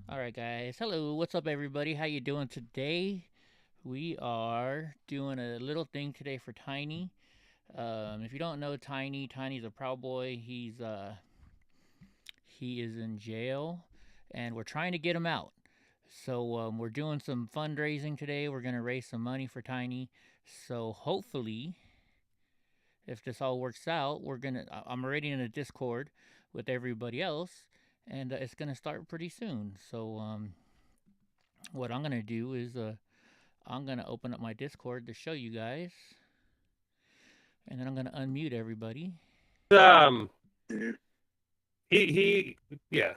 All right, guys. Hello. What's up, everybody? How you doing today? We are doing a little thing today for Tiny. If you don't know Tiny, Tiny's a Proud Boy. He is in jail, and we're trying to get him out. So we're doing some fundraising today. We're gonna raise some money for Tiny. So hopefully, if this all works out, I'm already in a Discord with everybody else, and it's gonna start pretty soon. So what I'm gonna do is I'm gonna open up my Discord to show you guys, and then I'm gonna unmute everybody. Um, he, yeah.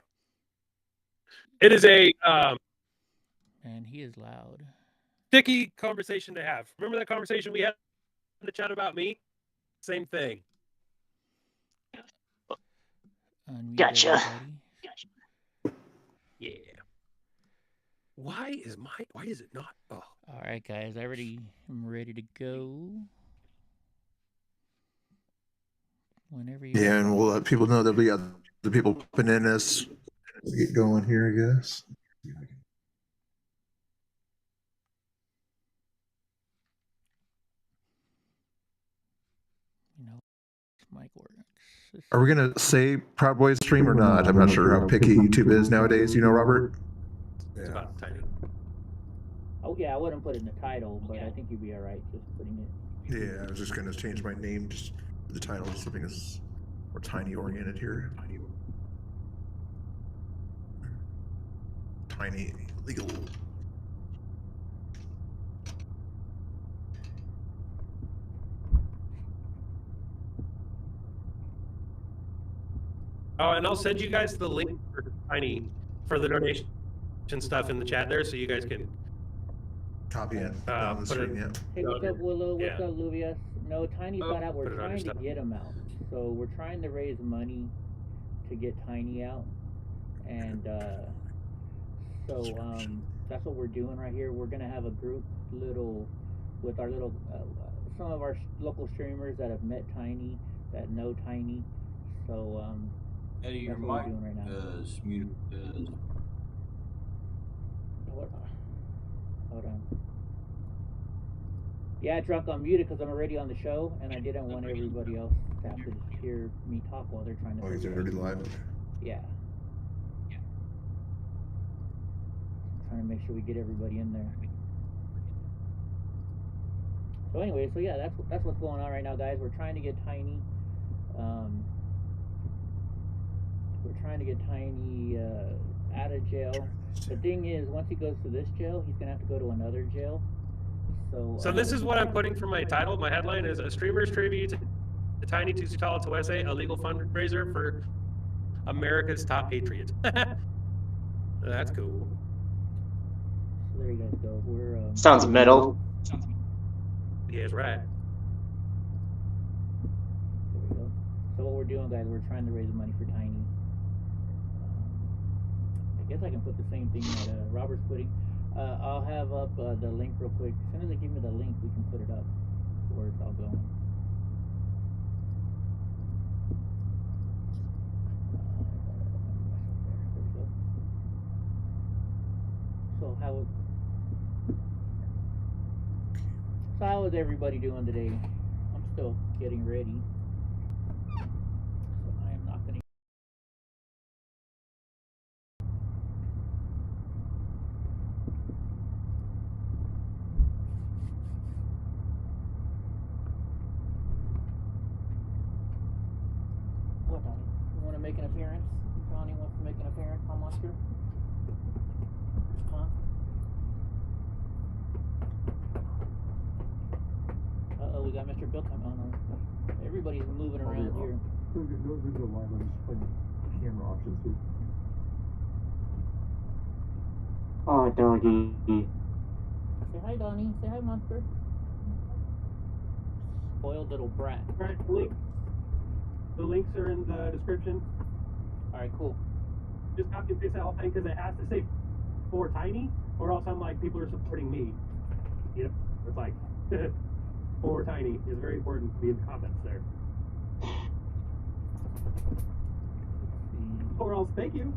It is a And he is loud. sticky conversation to have. Remember that conversation we had in the chat about me? Same thing. Unmute Gotcha. everybody. Yeah. Why is it not? Oh. All right, guys. I already am ready to go. Whenever you. Yeah, and we'll let people know that we got the people putting in us. Get going here, I guess. You know, mic works. Are we gonna say Proud Boys stream or not? I'm not sure how picky YouTube is nowadays. You know, Robert. It's about Tiny. Oh yeah, I wouldn't put it in the title, but I think you'd be all right just putting it. Yeah, I was just gonna change my name, just the title, just something that's more Tiny oriented here. Tiny legal. Oh, and I'll send you guys the link for Tiny for the donation stuff in the chat there, so you guys can Copy it put on the screen. Yeah. Hey, what's up, Willow? What's Yeah. up, Luvias? No, Tiny's not out. We're put it on trying your to stuff. get him out. So we're trying to raise money to get Tiny out, and that's what we're doing right here. We're gonna have a group with our little some of our local streamers that have met Tiny, that know Tiny. So Eddie, your that's what mic we're doing right now. is muted. What? Hold on. Yeah, Drunk, I'm muted because I'm already on the show, and I didn't want everybody else to have to hear me talk while they're trying to. Oh, he's already live. Yeah. Trying to make sure we get everybody in there. So anyway, so yeah, that's what's going on right now, guys. We're trying to get Tiny. We're trying to get Tiny out of jail. The thing is, once he goes to this jail, he's gonna have to go to another jail. So this is what I'm putting for my title. My headline is "A Streamer's Tribute to Tiny Tusitala Tuese, a legal fundraiser for America's Top Patriot." That's cool. So there you guys go. We're Sounds metal. Yeah, that's right. There we go. So what we're doing, guys, we're trying to raise money for Tiny. I guess I can put the same thing that Robert's putting. I'll have up the link real quick. As soon as they give me the link, we can put it up where it's all going. There we go. So how is everybody doing today? I'm still getting ready. So I am not gonna. What, Donnie? You want to make an appearance? Donnie wants to make an appearance, huh, Monster? Huh? Uh-oh, we got Mr. Bill coming on. Everybody's moving around here. Those are the live. I'm just playing camera options here. Oh, doggy. Say hi, Donnie. Say hi, Monster. Spoiled little brat. Alright, the links are in the description. Alright, cool. Just copy and paste that whole thing because it has to say for Tiny, or else I'm like, people are supporting me. You know, it's like for Tiny is very important to be in the comments there. Or else, thank you.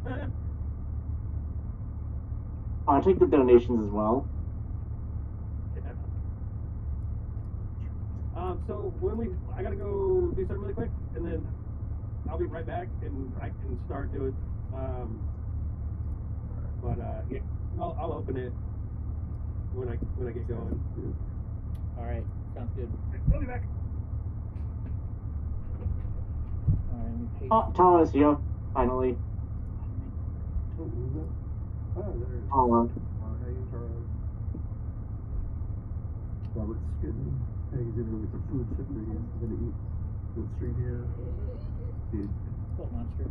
I'll take the donations as well. So I gotta go do something really quick, and then I'll be right back, and I can start doing. Yeah, I'll open it when I get going. All right, sounds good. I'll be back. All right, let me paste. Oh, Thomas, yep, finally. Oh, who's that? Oh, there's Hold on. Hey, Charles. Robert's getting. I think he's gonna go get some food. He's gonna eat the stream here. Dude, What monster?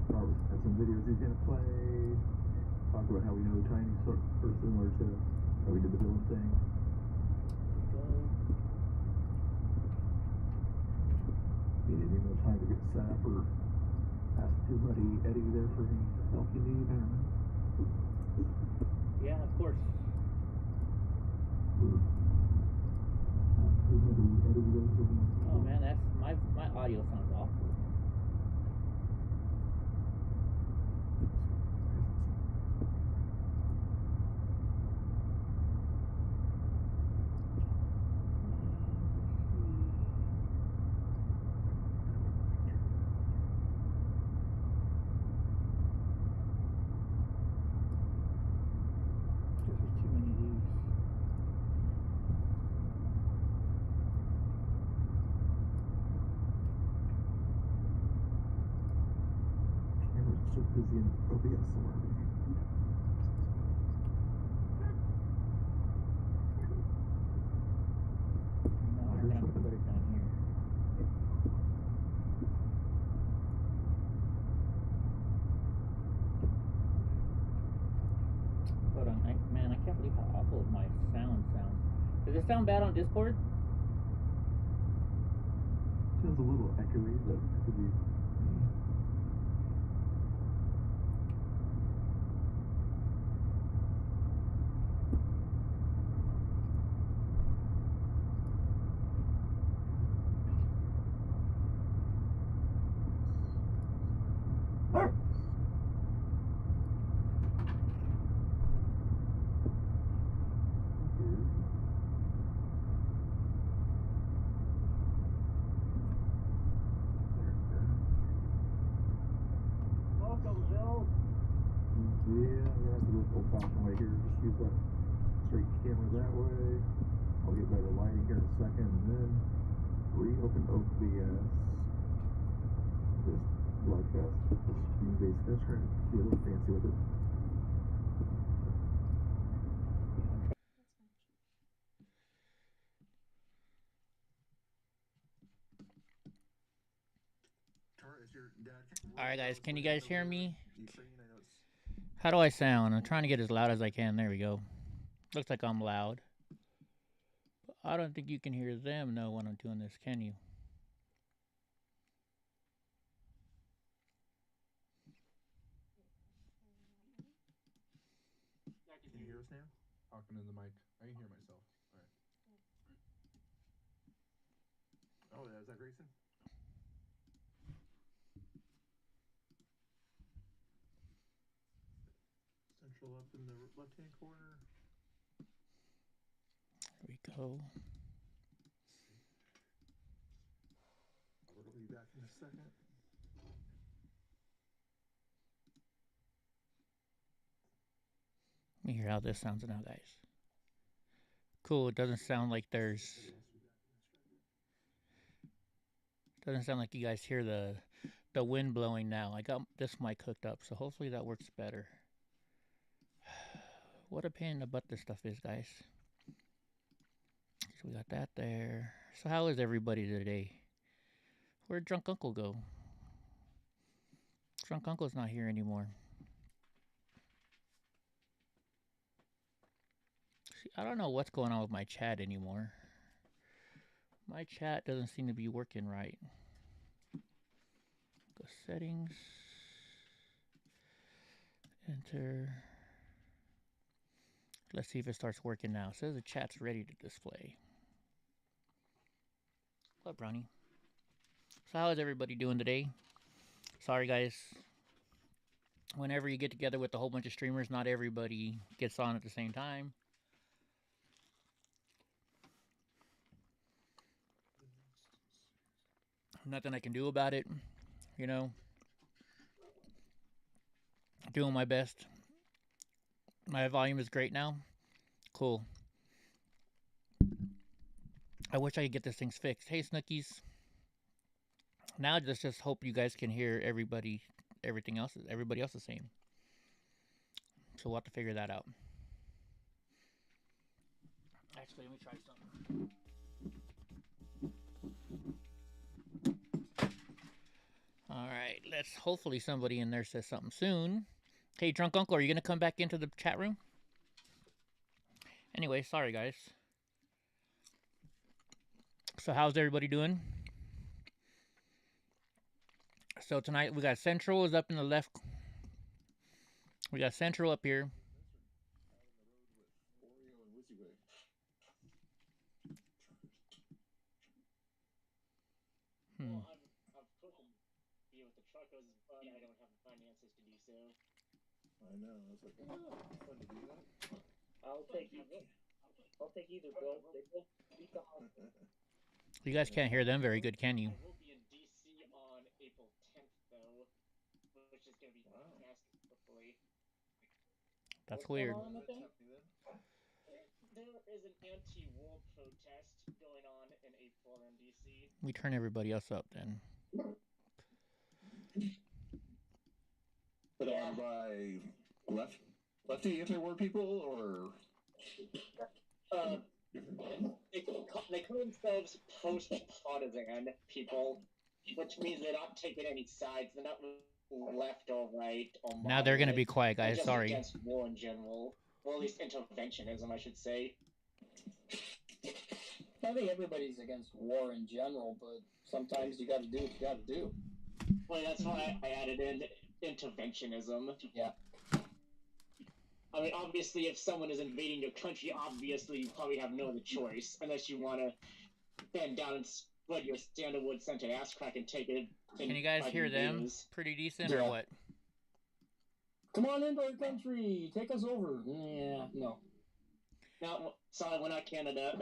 Robert has some videos he's gonna play. Talk about how we know Tiny's sort of similar to how we did the villain thing. Go. Need any more time to get set up or ask your buddy Eddie there for any help you need? I don't know. Yeah, of course. Oh man, that's my audio sounds awful. There's too many of these. Camera's so busy in OBS somewhere. No, I'm gonna have to put it down here. Hold on, man, I can't believe how awful my sound sounds. Does it sound bad on Discord? Sounds a little echoey, but it could be. Welcome, Bill. Yeah, I'm gonna have to do it old-fashioned way here. Just use that straight camera that way. I'll get better lighting here in a second, and then reopen OBS. This broadcast, this screen-based. I'm trying to be a little fancy with it. All right, guys, can you guys hear me? How do I sound? I'm trying to get as loud as I can. There we go. Looks like I'm loud. But I don't think you can hear them, though, when I'm doing this, can you? Can you hear us now? Talking in the mic. I can hear myself. All right. Oh, yeah, is that Grayson? Central up in the left-hand corner. There we go. We'll be back in a second. Let me hear how this sounds now, guys. Cool, it doesn't sound like there's... Doesn't sound like you guys hear the wind blowing now. I got this mic hooked up, so hopefully that works better. What a pain in the butt this stuff is, guys. So we got that there. So how is everybody today? Where'd Drunk Uncle go? Drunk Uncle's not here anymore. See, I don't know what's going on with my chat anymore. My chat doesn't seem to be working right. Go settings. Enter. Let's see if it starts working now. It says the chat's ready to display. What, Brownie? So how is everybody doing today? Sorry, guys. whenever you get together with a whole bunch of streamers, not everybody gets on at the same time. Nothing I can do about it, you know. Doing my best. My volume is great now. Cool. I wish I could get this thing fixed. Hey, Snookies. Now let's just hope you guys can hear everybody else the same. So we'll have to figure that out. Actually, let me try something. Alright, let's hopefully somebody in there says something soon. Hey, Drunk Uncle, are you gonna come back into the chat room? Anyway, sorry guys. So how's everybody doing? So tonight we got Central is up in the left. We got Central up here. Well, I've cooked a beer with the truckers, but I don't have the finances to do so. I know. I was like, oh, it's fun to do that. I'll take either, bro. They both beat the hospital. You guys can't hear them very good, can you? I will be in DC on April 10th, though, which is going to be fantastic, hopefully. That's weird. There is an anti-war protest going on in April in DC. We turn everybody else up then. Put on by lefty anti-war people, or they call themselves post-partisan people, which means they're not taking any sides. They're not left or right or moderate. Now they're gonna be quiet, guys. They're just Sorry. against war in general, or at least interventionism, I should say. I think everybody's against war in general, but sometimes you got to do what you got to do. Well, that's why I added in interventionism. Yeah. I mean, obviously, if someone is invading your country, obviously you probably have no other choice, unless you want to bend down and spread your standard-wood-scented ass crack and take it. Can you guys hear them pretty decent or what? Come on into our country, take us over. Yeah, no. No, sorry, we're not Canada.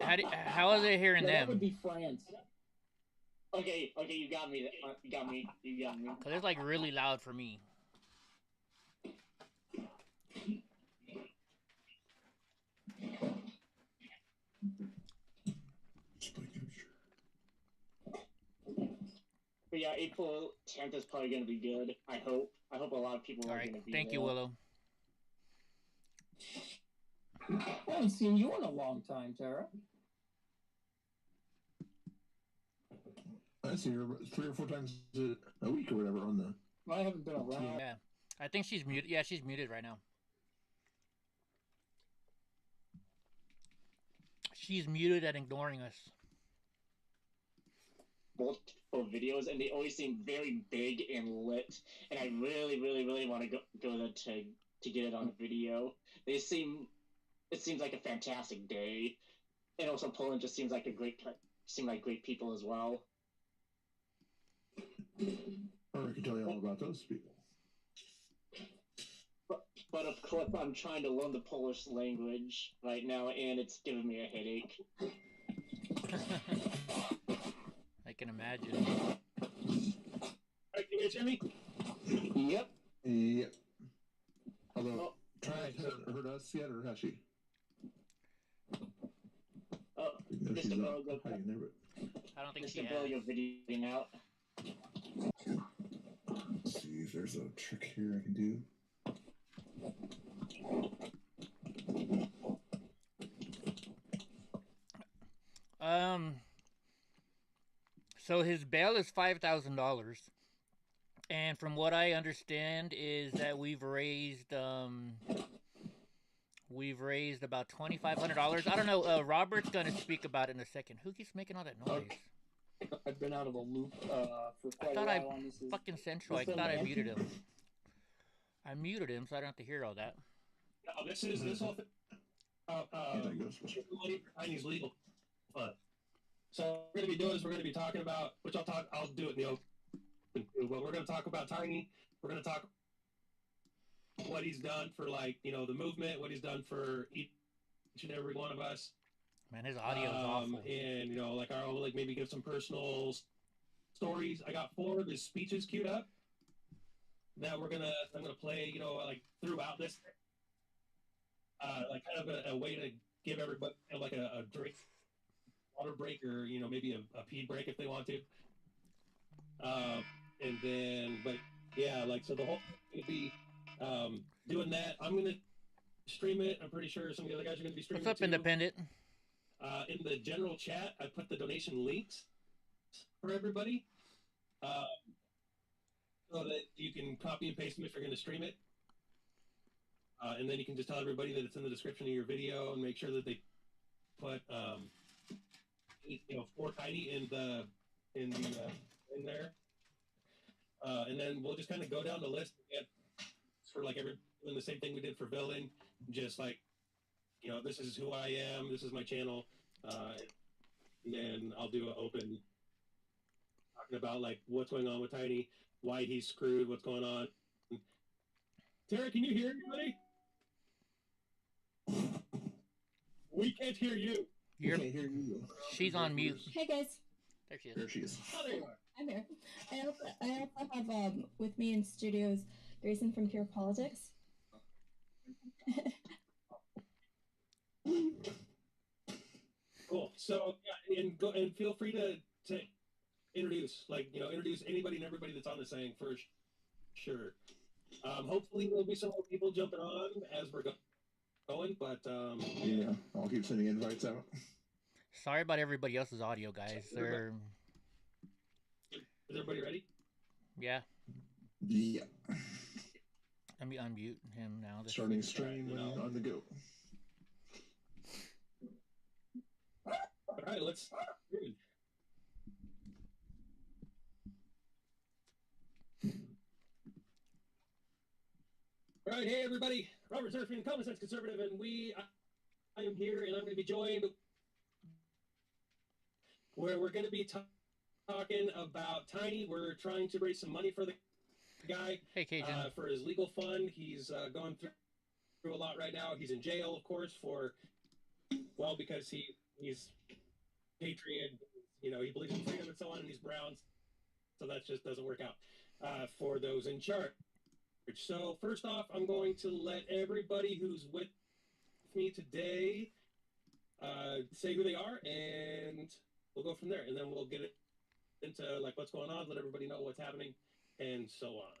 How are they hearing them? That would be France. Okay, you got me. You got me. Cause it's like really loud for me. But yeah, April 10th is probably going to be good. I hope. I hope a lot of people are going to be Thank you, Willow. I haven't seen you in a long time, Tara. I see her 3 or 4 times a week or whatever on the. I haven't been around. Yeah, I think she's muted. Yeah, she's muted right now. She's muted and ignoring us. Multiple videos, and they always seem very big and lit. And I really, really, really want to go there to get it on video. It seems like a fantastic day, and also Poland just seems like great people as well. Or I can tell you all about those people. But of course, I'm trying to learn the Polish language right now, and it's giving me a headache. I can imagine. Can you hear me? Yep. Yep. Although, Tara hasn't heard us yet, or has she? Oh, Mr. Bell, go. I don't think Mr. she Bell, has. you're videoing out. Let's see if there's a trick here I can do. So his bail is $5,000, and from what I understand is that we've raised about $2,500. I don't know. Robert's gonna speak about it in a second. Who keeps making all that noise? I've been out of the loop for quite a while on this. Fucking Central. I thought I muted him. I muted him so I don't have to hear all that. No, this whole thing. Tiny's legal. But so what we're going to be doing is we're going to be talking about, which I'll do it in the open, but we're going to talk about Tiny We're going to talk what he's done for, like, you know, the movement, what he's done for each and every one of us. Man, his audio is awful. And, you know, like, I'll like maybe give some personal stories. I got 4 of his speeches queued up that I'm gonna play, you know, like throughout this, like kind of a way to give everybody like a drink, water break, or, you know, maybe a pee break if they want to. And then, but yeah, like, so the whole thing will be doing that. I'm gonna stream it. I'm pretty sure some of the other guys are gonna be streaming What's up, too. Independent? In the general chat, I put the donation links for everybody, so that you can copy and paste them if you're going to stream it. And then you can just tell everybody that it's in the description of your video, and make sure that they put, you know, 4 tiny in in there. And then we'll just kind of go down the list for like doing the same thing we did for Villain, just like, you know, this is who I am, this is my channel, and then I'll do an open talking about like what's going on with Tiny, why he's screwed, what's going on. Tara, can you hear anybody? We can't hear you. We can't hear you. She's on mute. Hey guys, There she is. There she is. Oh, there you are. I'm here. I also have with me in studios Grayson from Pure Politics. Cool. So yeah, and feel free to introduce, like, you know, introduce anybody and everybody that's on this thing for sure. Hopefully there'll be some more people jumping on as we're going, but Yeah, I'll keep sending invites out. Sorry about everybody else's audio, guys. They're is everybody ready? yeah. Yeah. Let me unmute him now. Starting stream and on the go. All right, let's. All right, hey everybody, Robert Zerfian, Common Sense Conservative, and I am here, and I'm going to be joined where we're going to be talking about Tiny. We're trying to raise some money for the guy. Hey, Cajun. For his legal fund. He's going through a lot right now. He's in jail, of course, because he's patriot. You know, he believes in freedom and so on, and he's brown, so that just doesn't work out for those in charge. So first off, I'm going to let everybody who's with me today say who they are, and we'll go from there. And then we'll get into like what's going on, let everybody know what's happening, and so on.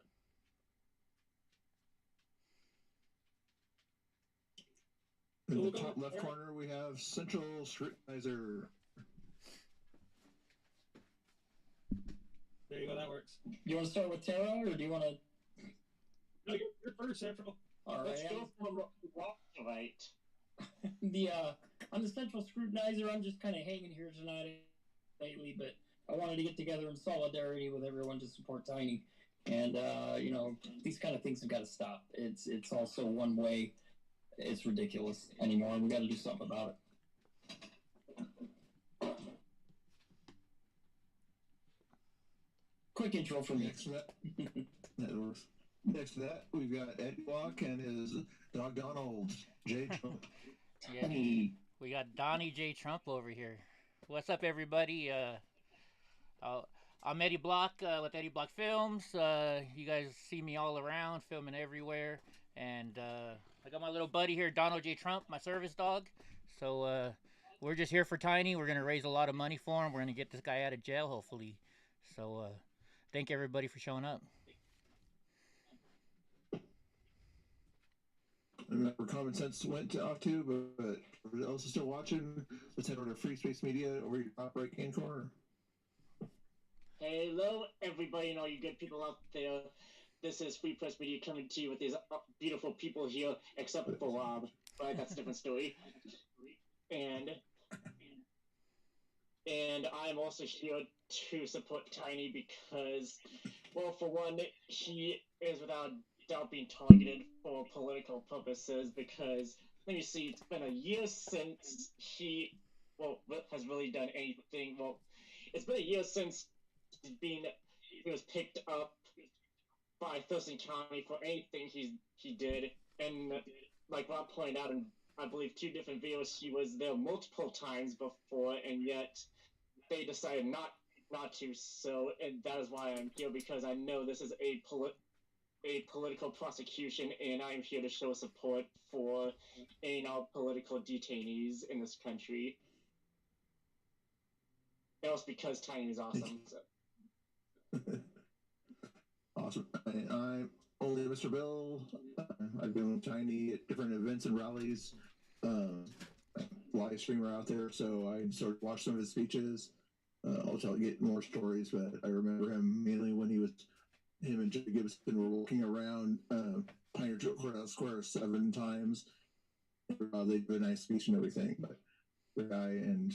In the top left corner, we have Central Scrutinizer. There you go, that works. You want to start with Tara, or do you want to? No, you're first, Central. All Let's right. go from right. I'm the Central Scrutinizer. I'm just kind of hanging here tonight lately, but I wanted to get together in solidarity with everyone to support Tiny. And you know, these kind of things have got to stop. It's also one way. It's ridiculous anymore, and we got to do something about it. Quick intro from me. Next to that, we've got EddieBlock and his dog Donald J. Trump. Yeah, we got Donnie J. Trump over here. What's up, everybody? I'm Eddie Block with EddieBlockFilms. You guys see me all around, filming everywhere. And I got my little buddy here, Donald J. Trump, my service dog. So we're just here for Tiny. We're going to raise a lot of money for him. We're going to get this guy out of jail, hopefully. So thank everybody for showing up. Remember, Common Sense went off too, but everybody else is still watching. Let's head over to Free Space Media over your top right hand corner. Hello, everybody, and all you good people out there. This is Free Press Media coming to you with these beautiful people here, except for Rob, but that's a different story. And I'm also here to support Tiny because, well, for one, he is without doubt being targeted for political purposes because, let me see, it's been a year since he, well, has really done anything. Well, it's been a year since he was picked up by Thurston County for anything he did. And like Rob pointed out in, I believe, 2 different videos, he was there multiple times before, and yet they decided not to. So, and that is why I'm here, because I know this is a political prosecution, and I'm here to show support for political detainees in this country. And also because Tiny is awesome. So. Awesome. I'm only Mr. Bill. I've been with Tiny at different events and rallies. Live streamer out there, so I sort of watched some of his speeches. I'll get more stories, but I remember him mainly when him and Jerry Gibson were walking around Pioneer Courthouse Square 7 times. They did a nice speech and everything, but the guy, and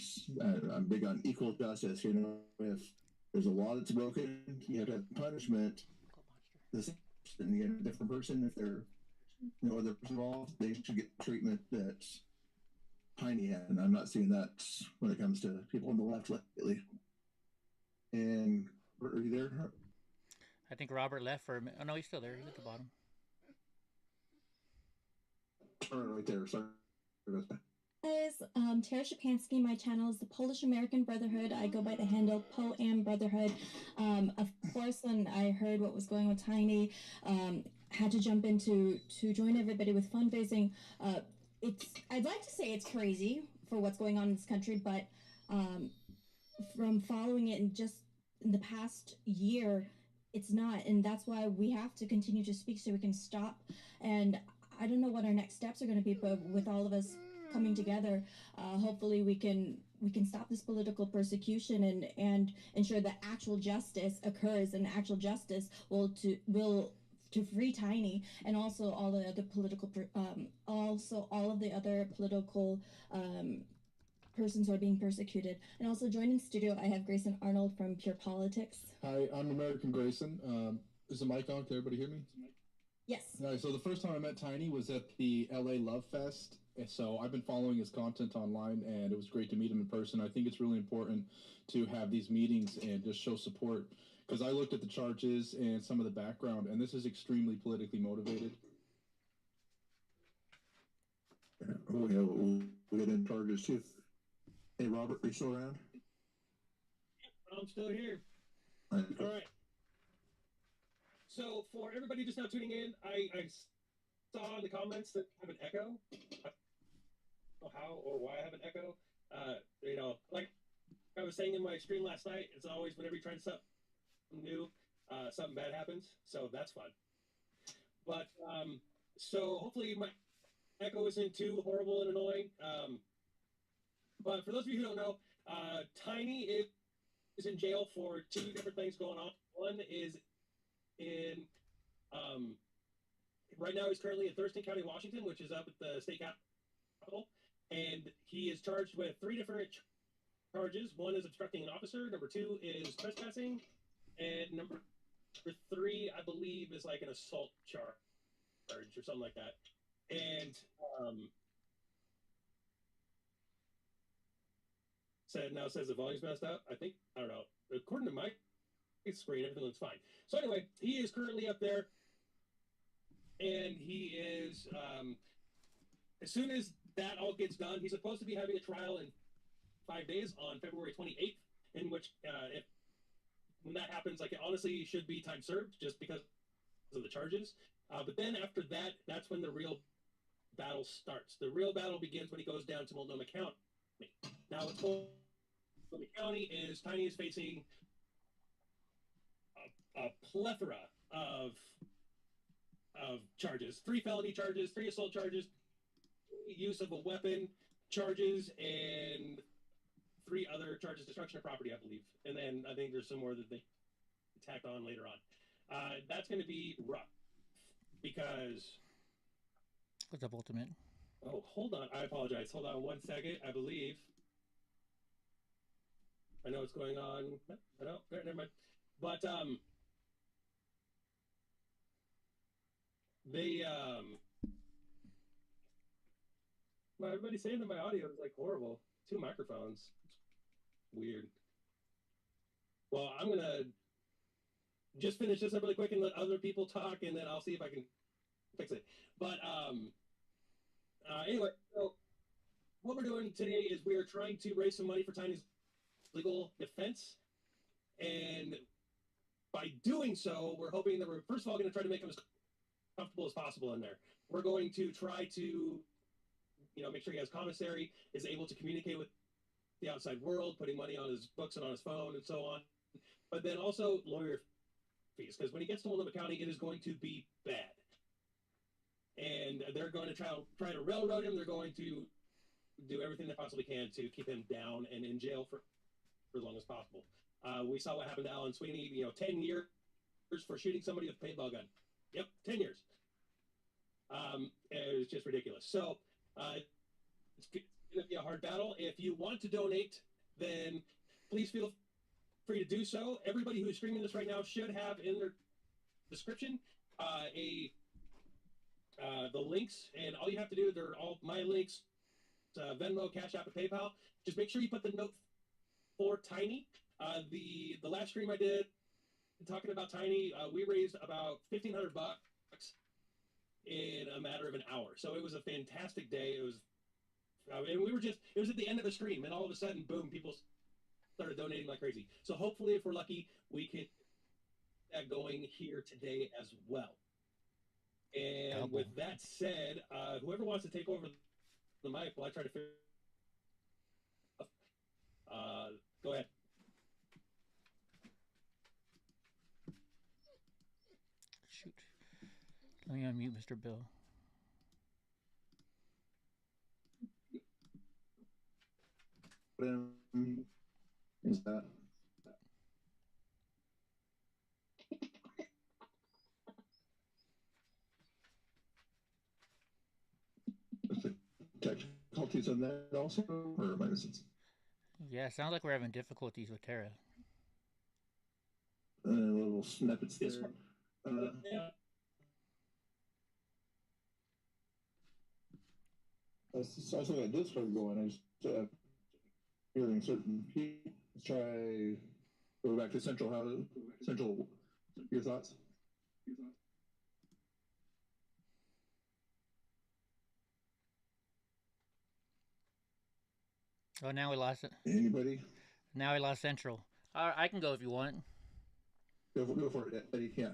I'm big on equal justice. You know, if there's a law that's broken, you have to have punishment. This and you get a different person. If they're no other person involved, they should get treatment that Tiny had, and I'm not seeing that when it comes to people on the left lately. And are you there? I think Robert left for a minute. Oh no, he's still there. He's at the bottom. Right there. Sorry. Guys, Tara Shapansky. My channel is the Polish American Brotherhood. I go by the handle PoAm Brotherhood. Of course, when I heard what was going on with Tiny, had to jump in to join everybody with fundraising. I'd like to say it's crazy for what's going on in this country, but from following it in just in the past year, it's not, and that's why we have to continue to speak so we can stop. And I don't know what our next steps are going to be, but with all of us coming together, hopefully we can stop this political persecution and ensure that actual justice occurs, and actual justice will to free Tiny, and also all the other political persons who are being persecuted. And also joined in studio, I have Grayson Arnold from Pure Politics. Hi, I'm American Grayson. Is the mic on? Can everybody hear me? Yes. All right, so the first time I met Tiny was at the LA Love Fest. So I've been following his content online, and it was great to meet him in person. I think it's really important to have these meetings and just show support, because I looked at the charges and some of the background, and this is extremely politically motivated. Oh, yeah, we'll get in charges too. Hey, Robert, are you still around? I'm still here. All right. So for everybody just now tuning in, I saw in the comments that I have an echo. I don't know how or why I have an echo. Like I was saying in my stream last night, it's always whenever you try something new, something bad happens. So that's fun. But so hopefully my echo isn't too horrible and annoying. But for those of you who don't know, Tiny is in jail for 2 different things going on. One is in right now he's currently in Thurston County, Washington, which is up at the state capitol, and he is charged with 3 different charges. One is obstructing an officer, number 2 is trespassing, and number 3, I believe, is like an assault charge or something like that. And now says the volume's messed up. I don't know. According to my screen, everything looks fine. So anyway, he is currently up there, and he is as soon as that all gets done, he's supposed to be having a trial in 5 days on February 28th, in which when that happens, like, it honestly should be time served just because of the charges. But then after that, that's when the real battle starts. The real battle begins when he goes down to Multnomah County. Now, what's going on in Multnomah County is Tiny is facing a plethora of charges: 3 felony charges, 3 assault charges, use of a weapon charges, and 3 other charges: destruction of property, I believe. And then I think there's some more that they tacked on later on. That's going to be rough because. What's up, Ultimate? Oh, hold on. I apologize. Hold on 1 second. I believe. I know what's going on. I know. Never mind. But they well, everybody's saying that my audio is like horrible. 2 microphones. It's weird. Well, I'm gonna just finish this up really quick and let other people talk, and then I'll see if I can fix it. But anyway, so what we're doing today is we are trying to raise some money for Tiny's legal defense, and by doing so, we're hoping that we're first of all going to try to make him as comfortable as possible in there. We're going to try to, make sure he has commissary, is able to communicate with the outside world, putting money on his books and on his phone and so on. But then also lawyer fees, because when he gets to Multnomah County, it is going to be bad. And they're going to try to railroad him. They're going to do everything they possibly can to keep him down and in jail for as long as possible. We saw what happened to Alan Sweeney, 10 years for shooting somebody with a paintball gun. Yep, 10 years. It was just ridiculous. So it's going to be a hard battle. If you want to donate, then please feel free to do so. Everybody who is streaming this right now should have in their description the links, and all you have to do, they're all my links, Venmo, Cash App, and PayPal. Just make sure you put the note for Tiny. The last stream I did talking about Tiny, we raised about $1,500 in a matter of an hour. So it was a fantastic day. It was, and it was at the end of the stream, and all of a sudden, boom, people started donating like crazy. So hopefully, if we're lucky, we can get that going here today as well. And with that said, whoever wants to take over the mic while I try to figure go ahead. Shoot. Let me unmute Mr. Bill. Is that? Difficulties on that also, or am I missing? Yeah, sounds like we're having difficulties with Tara. Little snippets there. Yeah. I saw that Discord going. I just hearing certain people. Let's try. Go back to Central. Central? Your thoughts? Oh, now we lost it. Anybody? Now we lost Central. All right, I can go if you want. Go for it, Eddie. Yeah.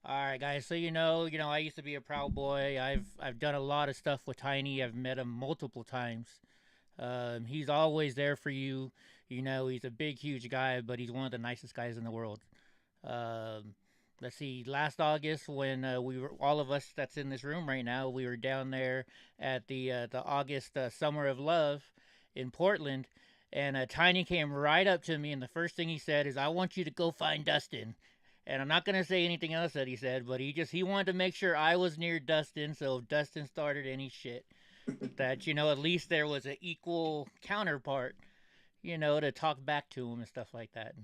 All right, guys. So I used to be a Proud Boy. I've done a lot of stuff with Tiny. I've met him multiple times. He's always there for you. He's a big, huge guy, but he's one of the nicest guys in the world. Let's see. Last August, when we were all of us that's in this room right now, we were down there at the August Summer of Love in Portland, and Tiny came right up to me, and the first thing he said is, "I want you to go find Dustin." And I'm not gonna say anything else that he said, but he wanted to make sure I was near Dustin, so if Dustin started any shit, that at least there was an equal counterpart, to talk back to him and stuff like that.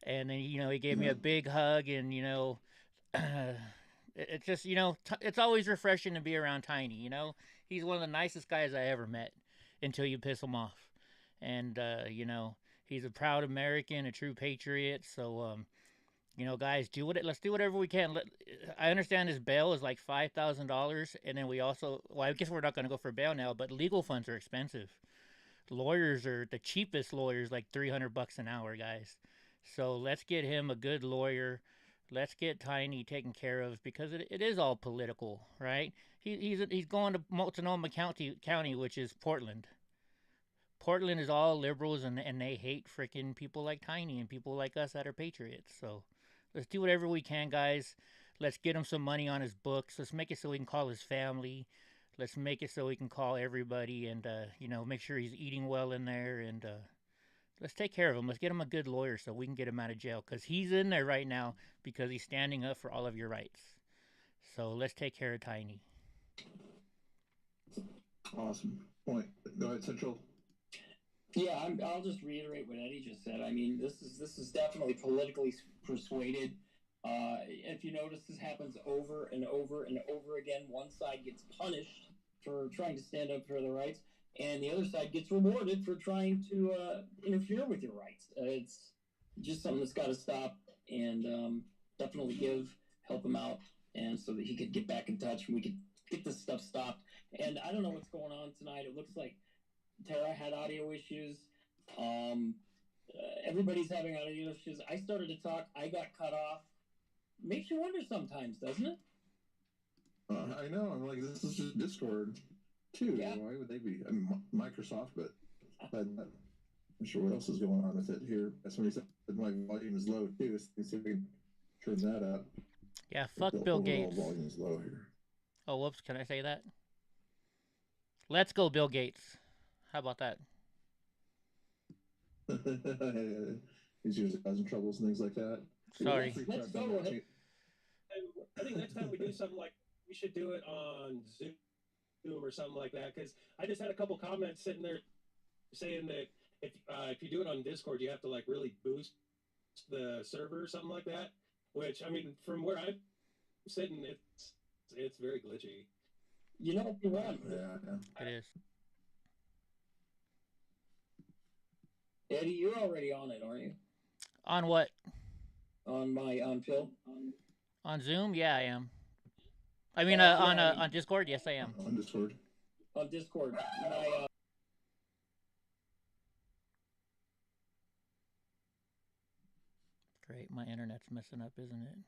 And then he gave me a big hug, and it's just it's always refreshing to be around Tiny. He's one of the nicest guys I ever met until you piss him off, and he's a proud American, a true patriot. So guys, let's do whatever we can. I understand his bail is like $5,000, and then we also, I guess we're not going to go for bail now, but legal funds are expensive. Lawyers are the cheapest lawyers, like $300 an hour, guys. So let's get him a good lawyer. Let's get Tiny taken care of, because it is all political, right? He's going to Multnomah County, which is Portland. Portland is all liberals, and they hate freaking people like Tiny and people like us that are patriots. So let's do whatever we can, guys. Let's get him some money on his books. Let's make it so he can call his family. Let's make it so he can call everybody, and make sure he's eating well in there, and let's take care of him. Let's get him a good lawyer so we can get him out of jail, because he's in there right now because he's standing up for all of your rights. So let's take care of Tiny. Awesome point. Go ahead, Central. Yeah, I'll just reiterate what Eddie just said. I mean, this is definitely politically persuaded. If you notice, this happens over and over and over again. One side gets punished for trying to stand up for their rights, and the other side gets rewarded for trying to interfere with your rights. It's just something that's got to stop. And definitely help him out, and so that he could get back in touch and we could get this stuff stopped. And I don't know what's going on tonight. It looks like Tara had audio issues. Everybody's having audio issues. I started to talk. I got cut off. Makes you wonder sometimes, doesn't it? I know. I'm like, this is just Discord, too. Yeah. Why would they be? I mean, Microsoft, but I'm not sure what else is going on with it here. Somebody said that my volume is low, too. So let's see if we can turn that up. Yeah, fuck The Bill overall Gates. volume is low here. Oh, whoops, can I say that? Let's go, Bill Gates. How about that? He's usually causing troubles and things like that. Sorry. Let's go. I think next time we do something like, we should do it on Zoom or something like that, because I just had a couple comments sitting there saying that if you do it on Discord, you have to like really boost the server or something like that. Which, I mean, from where I'm sitting, it's very glitchy. You know, you're right. Yeah. It is. Eddie, you're already on it, aren't you? On what? On Phil. On Zoom? Yeah, I am. I mean, Yeah, on Discord? Yes, I am. On Discord. On Discord. Great, my internet's messing up, isn't it?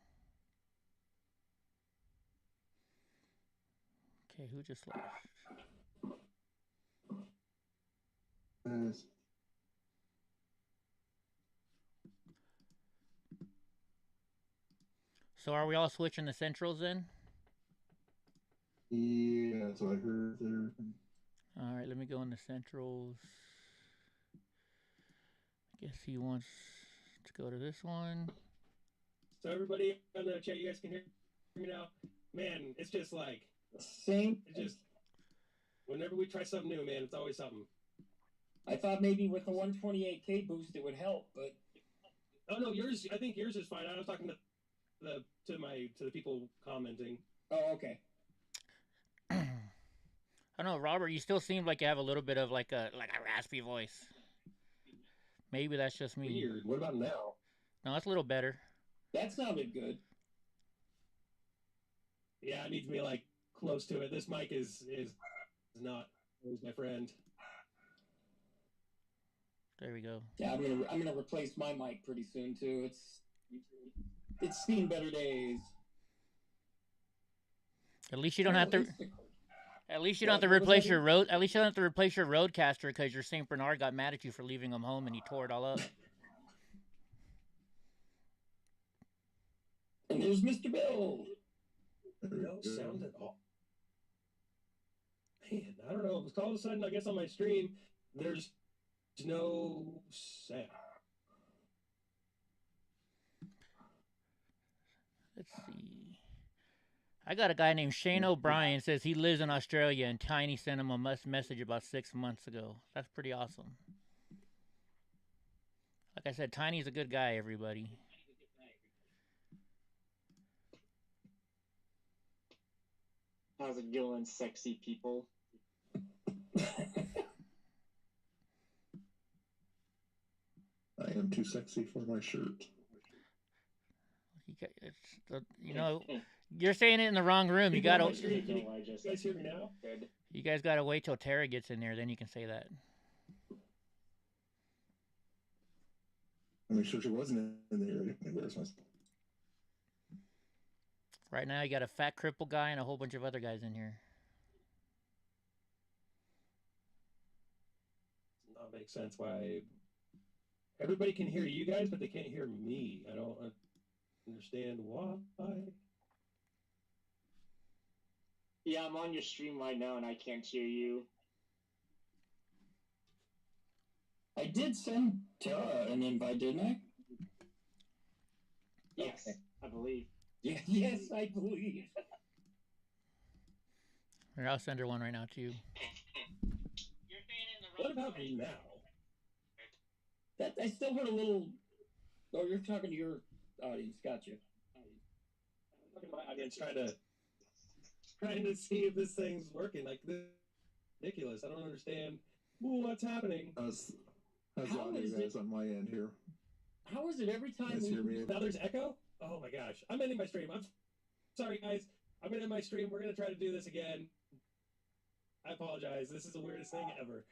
Okay, who just left? Yes. So are we all switching to Centrals then? Yeah, that's what I heard there. All right, let me go into Centrals. I guess he wants to go to this one. So everybody on the chat, you guys can hear me now? Man, it's just like, Same. it's just, whenever we try something new, man, it's always something. I thought maybe with the 128K boost it would help, but Oh no, yours, I think yours is fine. I was talking to the people commenting. oh, okay. I don't know, Robert, you still seem like you have a little bit of like a raspy voice. Maybe that's just me. Weird. What about now? No, it's a little better. That sounded good. Yeah, it needs to be like close to it. This mic is not. Who's my friend? There we go. Yeah, I'm gonna replace my mic pretty soon too. It's seen better days. At least you don't have to. At least you don't have to replace your road. At least you don't have to replace your roadcaster because your Saint Bernard got mad at you for leaving him home and he tore it all up. And there's Mr. Bill. No sound at all. Man, I don't know. It was all of a sudden, I guess on my stream, there's no sound. Let's see. I got a guy named Shane O'Brien says he lives in Australia and Tiny sent him a message about 6 months ago. That's pretty awesome. Like I said, Tiny's a good guy, everybody. How's it going, sexy people? I am too sexy for my shirt. You know, you're saying it in the wrong room. You gotta. You guys hear me now? You guys gotta wait till Tara gets in there, then you can say that. I make sure she wasn't in there. Where's my... Right now, you got a fat cripple guy and a whole bunch of other guys in here. Not make sense why everybody can hear you guys, but they can't hear me. I don't understand why. Yeah, I'm on your stream right now and I can't hear you. I did send Tara an invite, didn't I? Yes, okay. I believe. Yeah, yes, I believe. Here, I'll send her one right now too. What about me now? That I still heard a little. Oh, you're talking to your audience. Gotcha. I'm talking to my audience, trying to see if this thing's working. Like, this is ridiculous. I don't understand what's how's the audio guys on my end here? How is it every time hear me? Now there's echo? Oh my gosh. I'm ending my stream. I'm sorry, guys. I'm gonna end my stream. We're gonna try to do this again. I apologize. This is the weirdest thing ever.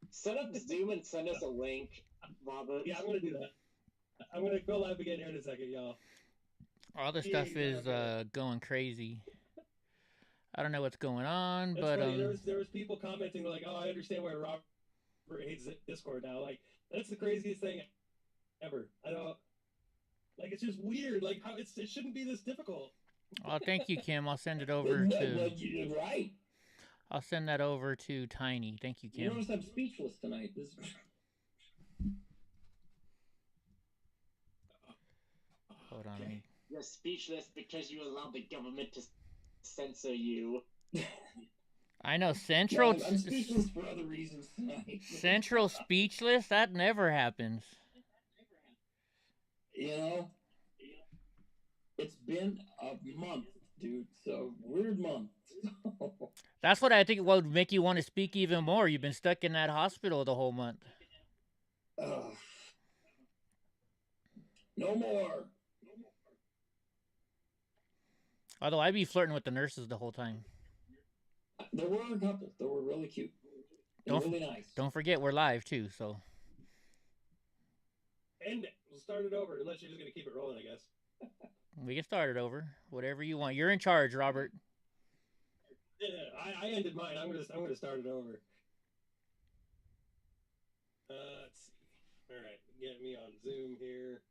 Set up Zoom and send us a link, Robert. Yeah, I'm gonna do that. I'm gonna go live again here in a second, y'all. All the stuff is going crazy. I don't know what's going on, That's but funny. There was people commenting like, "Oh, I understand why Robert hates Discord now." Like, that's the craziest thing ever. I don't like. It's just weird. Like, how it shouldn't be this difficult. Oh, thank you, Kim. I'll send it over to. You're right. I'll send that over to Tiny. Thank you, Kim. You notice I'm speechless tonight. Hold on. Okay. You're speechless because you allowed the government to censor you. I know Central. No, I'm speechless for other reasons tonight. Central speechless. That never happens. You know, it's been a month, dude. So weird month. That's what I think would make you want to speak even more. You've been stuck in that hospital the whole month. No more. Although I'd be flirting with the nurses the whole time. There were a couple. They were really cute. They were really nice. Don't forget we're live too, so. And we'll start it over unless you're just gonna keep it rolling, I guess. We can start it over. Whatever you want. You're in charge, Robert. Yeah, I ended mine. I'm gonna start it over. Let's see. All right, get me on Zoom here.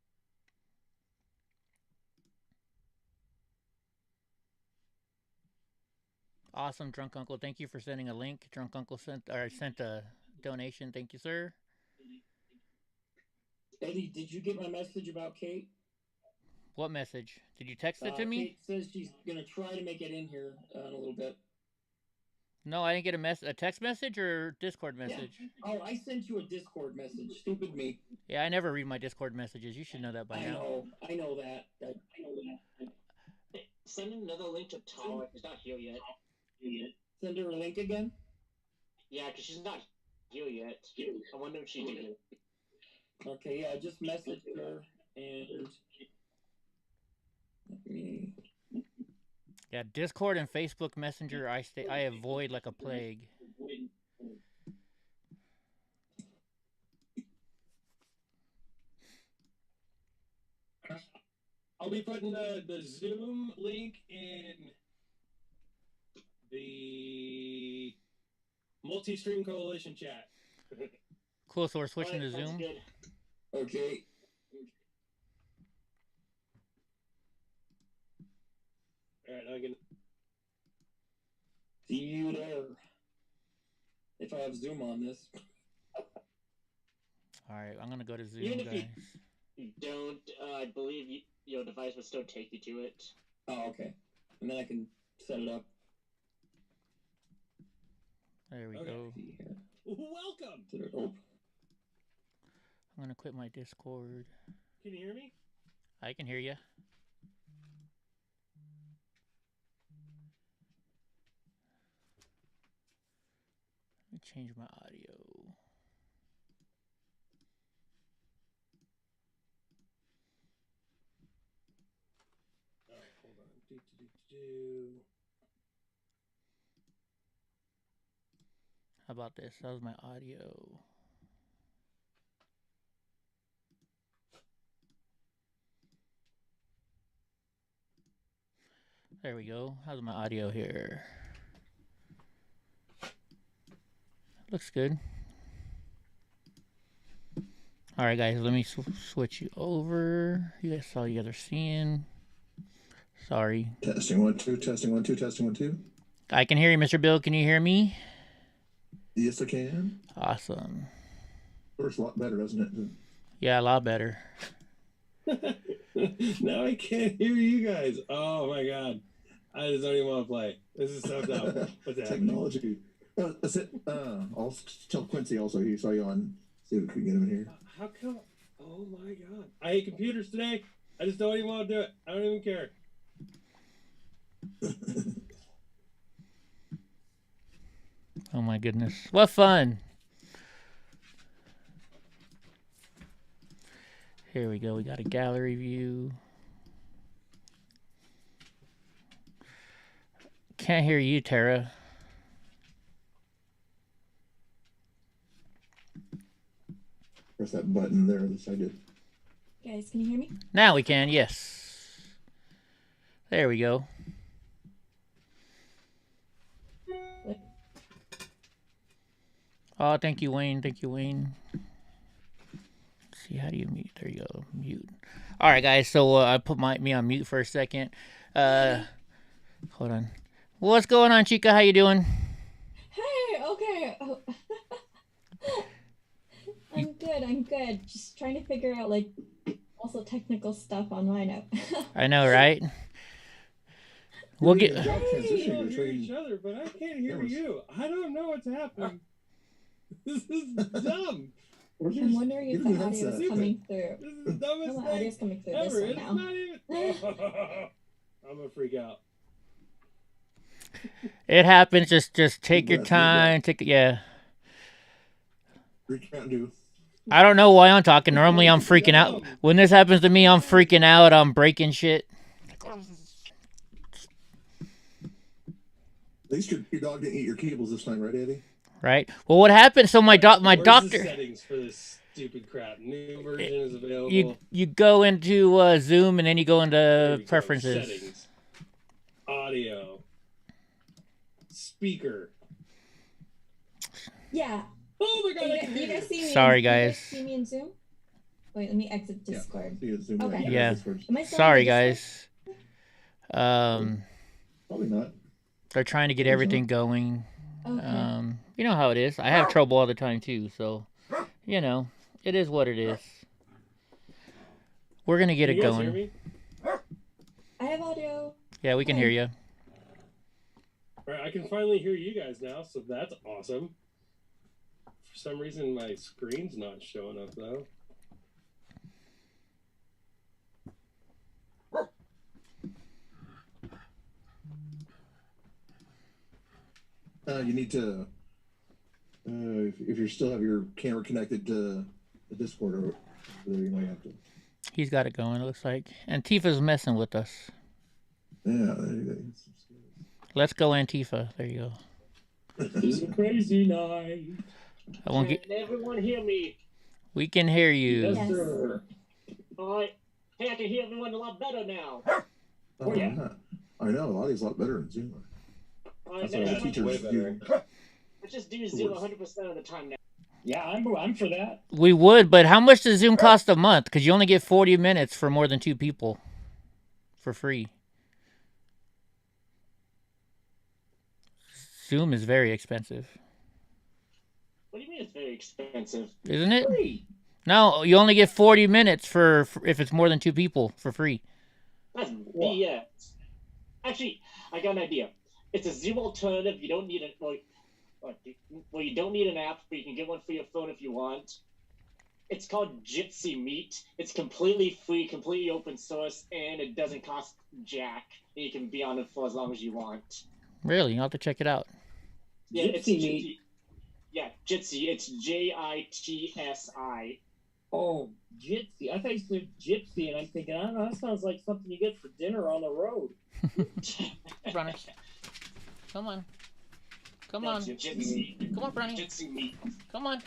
Awesome, Drunk Uncle. Thank you for sending a link. Drunk Uncle sent a donation. Thank you, sir. Eddie, did you get my message about Kate? What message? Did you text it to me? Kate says she's gonna try to make it in here in a little bit. No, I didn't get a text message or Discord message. Yeah. Oh, I sent you a Discord message. Stupid me. Yeah, I never read my Discord messages. You should know that by now. I know that. Send another link to Tara. She's not here yet. Send her a link again? Yeah, because she's not here yet. I wonder if she did it. Okay, yeah, I just messaged her and let me. Yeah, Discord and Facebook Messenger I avoid like a plague. I'll be putting the Zoom link in the Multi-Stream Coalition chat. Cool, so we're switching to Zoom. Good. Okay. All right, I can see you there. If I have Zoom on this. All right, I'm gonna go to Zoom, Even if guys. you don't, I believe your device will still take you to it. Oh, okay. And then I can set it up. There we go. Welcome. I'm gonna quit my Discord. Can you hear me? I can hear you. Let me change my audio. All right, hold on. How about this? How's my audio? There we go. How's my audio here? Looks good. All right, guys, let me switch you over. You guys saw you guys are seeing. Sorry. Testing 1 2. Testing 1 2. Testing 1 2. I can hear you, Mr. Bill. Can you hear me? Yes, I can. Awesome. Works a lot better, doesn't it? Yeah, a lot better. Now I can't hear you guys. Oh my god. I just don't even want to play. This is so dumb. What's happening? Technology. I'll tell Quincy also he saw you on. See if we can get him in here. How come? Oh my god. I hate computers today. I just don't even want to do it. I don't even care. Oh my goodness. What fun. Here we go. We got a gallery view. Can't hear you, Tara. Press that button there. At least I did. Guys, can you hear me? Now we can, yes. There we go. Oh, thank you, Wayne. Thank you, Wayne. Let's see, how do you mute? There you go, mute. All right, guys. So I put me on mute for a second. Hold on. What's going on, Chica? How you doing? Hey, okay. Oh. I'm good. I'm good. Just trying to figure out like also technical stuff on my note. I know, right? We'll get. Hey, you all hear each other, but I can't hear you. I don't know what's happening. This is dumb. I'm wondering if the audio is coming through. This is the dumbest the thing audio is coming through ever. this one It's now. not even. I'm gonna freak out. It happens. Just take your time. Yeah. I don't know why I'm talking. Normally I'm freaking out. When this happens to me, I'm freaking out. I'm breaking shit. At least your dog didn't eat your cables this time, right, Eddie? Right. Well, what happened? So my Where's doctor. the settings for this stupid crap. New version is available. You go into Zoom and then you go into preferences. Settings. Audio. Speaker. Yeah. Oh my god! You guys see me? Sorry, You guys guys. see me in Zoom? Wait, let me exit Discord. Zoom Okay. right Yeah. Am I still Sorry, on Discord? guys. Probably not. They're trying to get everything going. Okay. You know how it is. I have trouble all the time too. So, you know, it is what it is. We're gonna get Can it you guys going. hear me? I have audio. Yeah, we can hear you. All right, I can finally hear you guys now, so that's awesome. For some reason, my screen's not showing up though. You need to, if you still have your camera connected to the Discord, or you might have to. He's got it going. It looks like. Antifa's messing with us. Yeah, there you go. Let's go, Antifa. There you go. It's a crazy night. I won't get. Can everyone hear me? We can hear you. Yes. sir. All right. Hey, I can hear everyone a lot better now. Oh, yeah. I know. Audio's a lot better in Zoom. All right, That's what all next the time, teachers way do. let's just do Zoom 100% of the time now. Yeah, I'm for that. We would, but how much does Zoom cost a month? Because you only get 40 minutes for more than 2 people, for free. Zoom is very expensive, What do you mean it's very expensive? isn't it? Free. No, you only get 40 minutes for if it's more than 2 people for free. That's BS. Actually, I got an idea. It's a Zoom alternative. You don't need it. Well, you don't need an app, but you can get one for your phone if you want. It's called Jitsi Meet. It's completely free, completely open source, and it doesn't cost jack. And you can be on it for as long as you want. Really? You'll have to check it out. Yeah, it's Jitsi Jitsi. Meet. Yeah, Jitsi. It's JITSI. Oh, Jitsi. I thought you said gypsy, and I'm thinking, I don't know, that sounds like something you get for dinner on the road. Runners. Come on. Come on. Jitsi. Come on, Brownie. Jitsi Meet. Come on.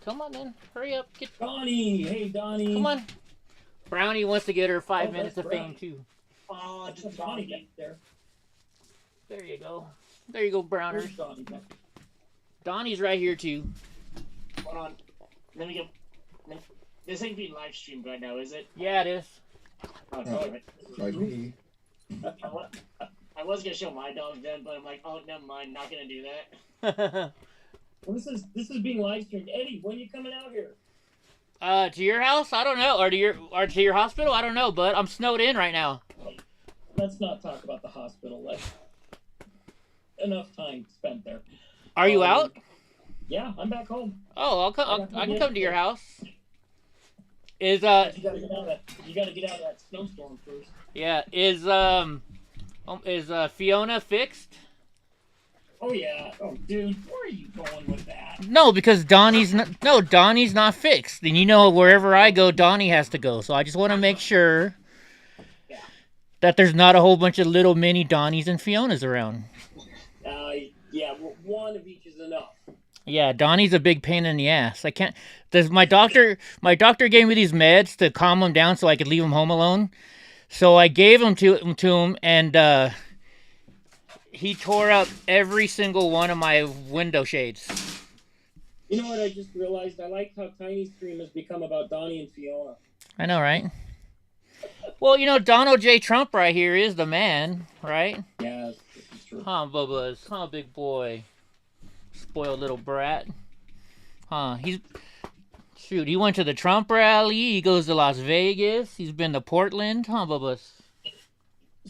Come on, then. Hurry up. Get. Donnie, hey Donnie. Come on. Brownie wants to get her 5 Oh, minutes that's of fame, Brownie. too. Oh, That's just Donnie Donnie. back there. There you go. There you go, Browners. Where's Donnie back there? Donnie's right here, too. Hold on. Let me get. This ain't being live streamed right now, is it? Yeah, it is. Oh, damn it. By me. I was gonna show my dog then, but I'm like, oh, never mind. Not gonna do that. Well, this is being live streamed. Eddie, when are you coming out here? To your house? I don't know. Or to your hospital? I don't know, but I'm snowed in right now. Let's not talk about the hospital. That's enough time spent there. Are you out? Yeah, I'm back home. Oh, I'll come. I can come to your house. Is But you gotta get out of that snowstorm first. yeah, is Fiona fixed? Oh yeah. Oh dude, where are you going with that? No, because Donnie's not fixed. And you know, wherever I go, Donnie has to go. So I just want to make sure. that there's not a whole bunch of little mini Donnies and Fionas around. Yeah, one of each is enough. Yeah, Donnie's a big pain in the ass. I can't. My doctor gave me these meds to calm him down so I could leave him home alone. So I gave them to him, and he tore up every single one of my window shades. You know what I just realized? I like how Tiny's stream has become about Donnie and Fiona. I know, right? Well, you know, Donald J. Trump right here is the man, right? Yes, this is true. Huh, Bubba's? Huh, big boy? Spoiled little brat. Huh, shoot, he went to the Trump rally, he goes to Las Vegas, he's been to Portland. Huh, Bubba's?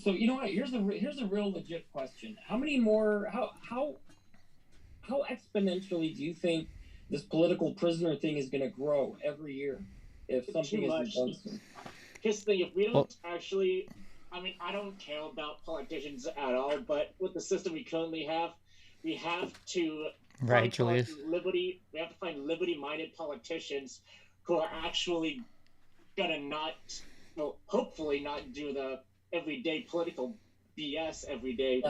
So, you know what? Here's a real legit question. How many more, how exponentially do you think this political prisoner thing is going to grow every year if something isn't done soon? Here's the thing, if we don't actually, I mean, I don't care about politicians at all, but with the system we currently have, we have to right, Julius. We have to find liberty-minded politicians who are actually gonna hopefully not do the everyday political BS every day,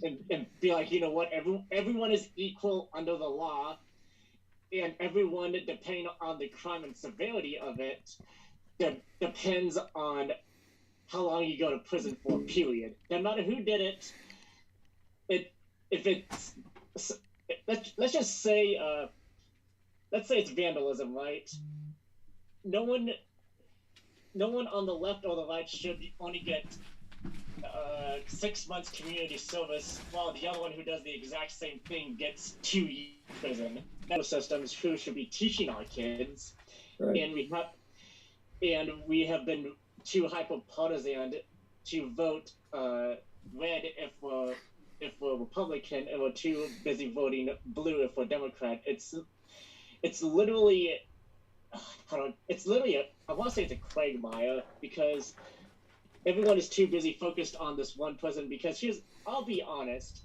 and be like, you know what, everyone is equal under the law, and everyone, depending on the crime and severity of it, depends on how long you go to prison for, period. No matter who did it, let's just say it's vandalism, right? No one on the left or the right should only get 6 months community service, while the other one who does the exact same thing gets 2 years in prison. Medical systems who should be teaching our kids, right. And we have been too hyper-partisan to vote red if we're Republican, and we're too busy voting blue if we're Democrat. It's literally I want to say it's a quagmire, because everyone is too busy focused on this one president. Because I'll be honest,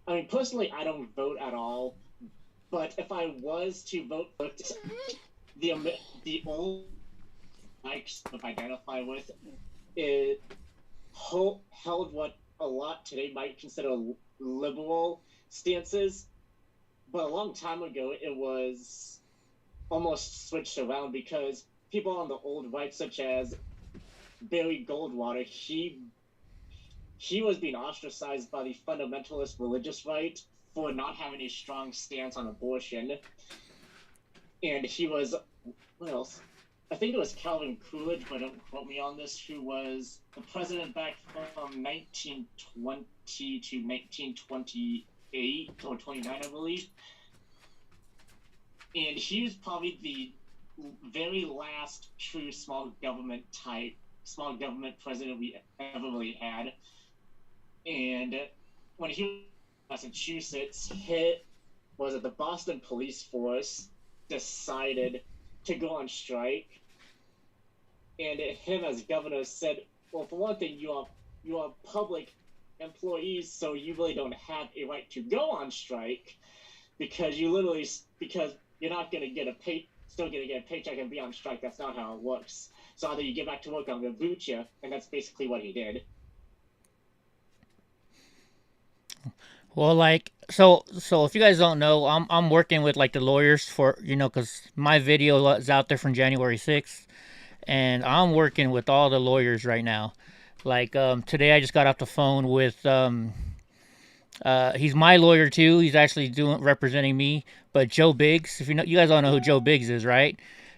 I mean, personally, I don't vote at all, but if I was to vote, the old likes I identify with, it held what a lot today might consider liberal stances, but a long time ago it was almost switched around, because people on the old right, such as Barry Goldwater, he was being ostracized by the fundamentalist religious right for not having a strong stance on abortion, and he was, what else? I think it was Calvin Coolidge, but don't quote me on this, who was the president back from 1920 to 1928 or 29, I believe. And he was probably the very last true small government president we ever really had. And when he was in Massachusetts, the Boston police force decided to go on strike, and him as governor said, well, for one thing, you are public employees, so you really don't have a right to go on strike, because you're not going to get still going to get a paycheck and be on strike. That's not how it works. So either you get back to work, I'm going to boot you, and that's basically what he did. Well, so if you guys don't know, I'm working with the lawyers for, because my video is out there from January 6th, and I'm working with all the lawyers right now. Today I just got off the phone with he's my lawyer too. He's actually representing me, but Joe Biggs. If you guys all know who Joe Biggs is, right?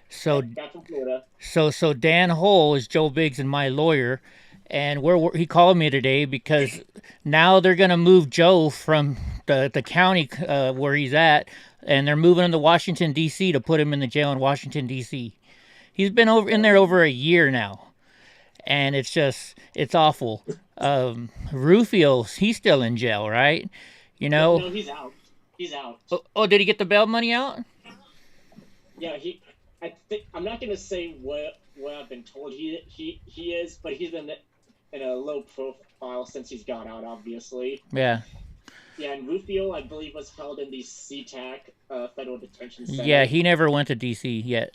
So Dan Hull is Joe Biggs and my lawyer. And he called me today because now they're going to move Joe from the county where he's at, and they're moving him to Washington, D.C. to put him in the jail in Washington, D.C. He's been in there over a year now, and it's awful. Rufio, he's still in jail, right? No, he's out. He's out. Oh, did he get the bail money out? Yeah, I'm not going to say what I've been told he is, but he's been in a low profile since he's got out, obviously. Yeah. Yeah, and Rufio, I believe, was held in the SeaTac Federal Detention Center. Yeah, he never went to D.C. yet.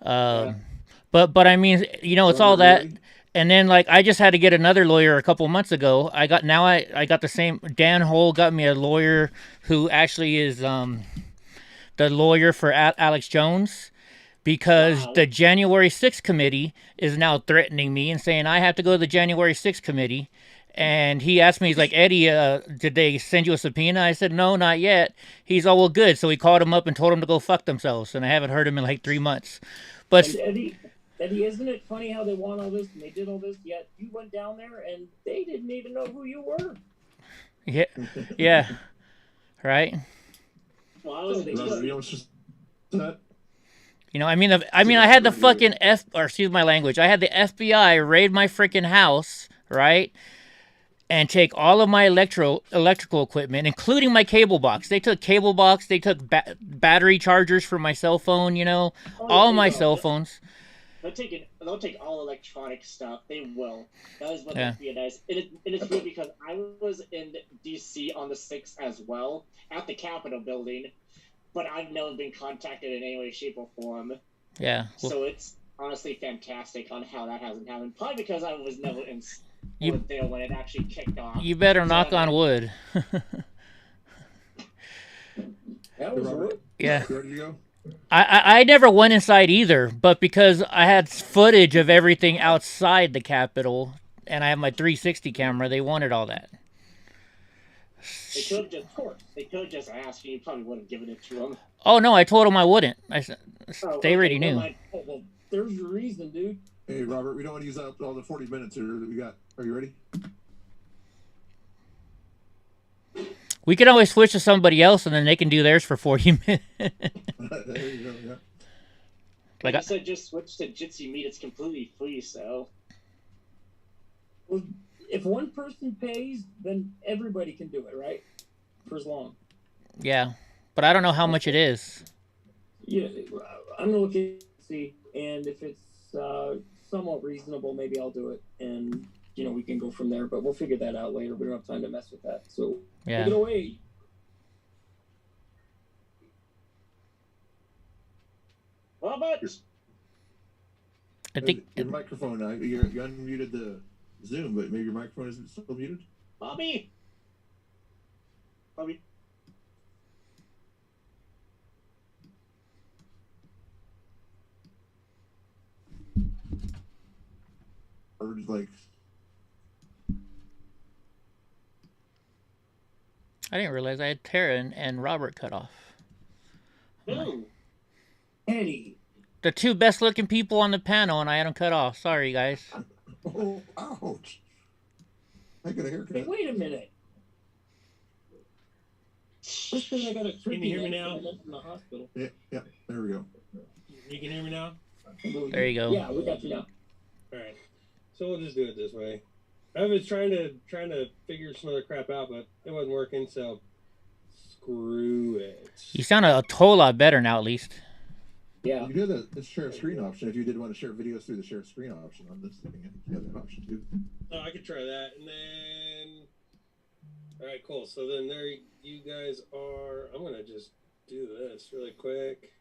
But I mean, it's all that. And then like I just had to get another lawyer a couple months ago. I got the same. Dan Hole got me a lawyer who actually is the lawyer for Alex Jones, because the January 6th committee is now threatening me and saying I have to go to the January 6th committee. And he asked me, he's like, Eddie, did they send you a subpoena? I said, no, not yet. He's all, well, good. So he called him up and told him to go fuck themselves. And I haven't heard him in like 3 months. But and Eddie, isn't it funny how they want all this and they did all this, yet you went down there and they didn't even know who you were? Yeah, yeah, right. Well, I was You know, I mean, I had the fucking excuse my language. I had the FBI raid my freaking house, right? And take all of my electrical equipment, including my cable box. They took cable box. They took battery chargers for my cell phone. You know, all my cell phones. They'll take all electronic stuff. They will. That is what the FBI does. And it's weird because I was in D.C. on the 6th as well at the Capitol building, but I've never been contacted in any way, shape, or form. Yeah. Well, so it's honestly fantastic on how that hasn't happened. Probably because I was never in. There when it actually kicked off. You better knock on wood. That was wood. Yeah. I never went inside either, but because I had footage of everything outside the Capitol, and I have my 360 camera, they wanted all that. They could have just asked you. You probably would have given it to them. Oh no, I told them I wouldn't. They already knew. Well, there's your reason, dude. Hey, Robert, we don't want to use up all the 40 minutes here that we got. Are you ready? We could always switch to somebody else, and then they can do theirs for 40 minutes. There you go, yeah. Like I said, just switch to Jitsi Meet. It's completely free, so. Well, if one person pays, then everybody can do it, right? For as long. Yeah, but I don't know how much it is. Yeah, I'm gonna look and see, and if it's somewhat reasonable, maybe I'll do it, and we can go from there. But we'll figure that out later. We don't have time to mess with that. So take it away. Well, but I think your microphone. You unmuted the Zoom, but maybe your microphone isn't still muted. Bobby. Or like. I didn't realize I had Tara and Robert cut off. No. Eddie. The two best looking people on the panel, and I had them cut off. Sorry, guys. Oh, ouch. I got a haircut. Hey, wait a minute. Just because I got a Can you hear me now? In the hospital. Yeah, there we go. You can hear me now? There you go. Yeah, we got you now. All right. So we'll just do it this way. I was trying to figure some other crap out, but it wasn't working, so screw it. You sound a whole lot better now, at least. Yeah. You do the share screen option if you did want to share videos through the share screen option on this thing. You have that option too. Oh, I could try that, and then. All right, cool. So then there you guys are. I'm gonna just do this really quick.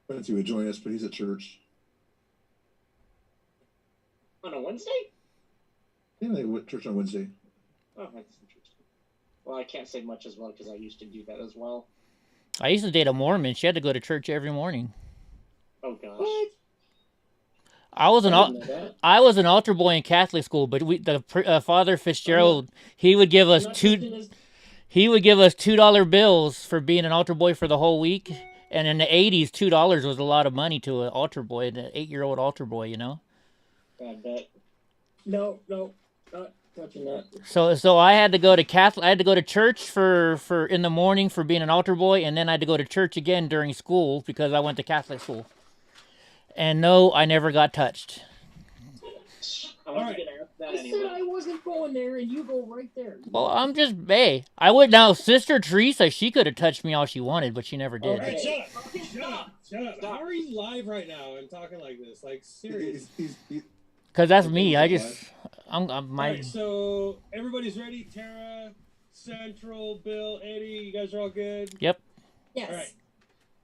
Quincy would join us, but he's at church. On a Wednesday? Yeah, they went to church on Wednesday. Oh, that's interesting. Well, I can't say much as well because I used to do that as well. I used to date a Mormon. She had to go to church every morning. Oh gosh. What? I was an altar boy in Catholic school, but Father Fitzgerald, he would give us $2 bills for being an altar boy for the whole week. And in the 80s, $2 was a lot of money to an altar boy, an 8-year-old altar boy, you know. I bet. No, not touching that. So I had to go to Catholic. I had to go to church for in the morning for being an altar boy, and then I had to go to church again during school because I went to Catholic school. And no, I never got touched. I said I wasn't going there, and you go right there. Well, I'm just I would now. Sister Teresa, she could have touched me all she wanted, but she never did. Hey, shut up! How are you live right now and talking like this? Like seriously? Because that's me. I'm All right, so everybody's ready. Tara, Central, Bill, Eddie, you guys are all good. Yep. Yes. All right.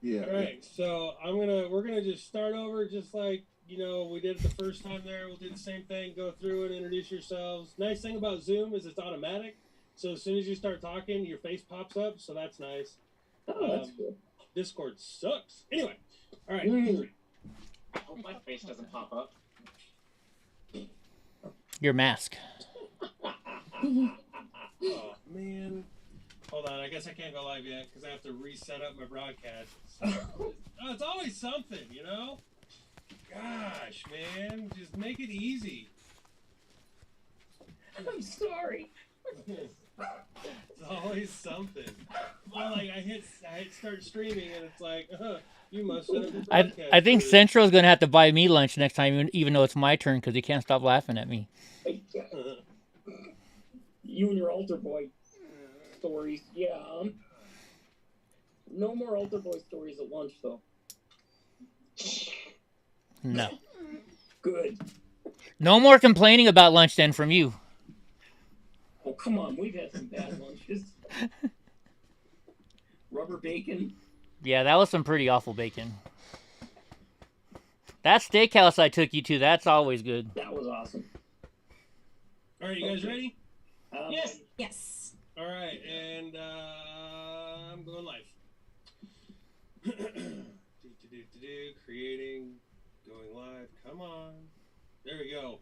Yeah. All right, so we're gonna just start over, just like we did it the first time there. We'll do the same thing. Go through and introduce yourselves. Nice thing about Zoom is it's automatic. So as soon as you start talking, your face pops up. So that's nice. Oh, that's good. Discord sucks. Anyway, all right. I hope my face doesn't pop up. Your mask. Oh man. Hold on, I guess I can't go live yet because I have to reset up my broadcast. It's always something, Gosh, man, just make it easy. I'm sorry. It's always something. Well, like I hit start streaming and it's like, you must set up your broadcast. I think Central's gonna have to buy me lunch next time, even though it's my turn, because he can't stop laughing at me. You and your altar boy stories, yeah. No more altar boy stories at lunch, though. No. Good. No more complaining about lunch then from you. Oh, come on. We've had some bad lunches. Rubber bacon. Yeah, that was some pretty awful bacon. That steakhouse I took you to, that's always good. That was awesome. All right, you guys ready? Yes. Yes. All right, and I'm going live. Creating, going live. Come on. There we go.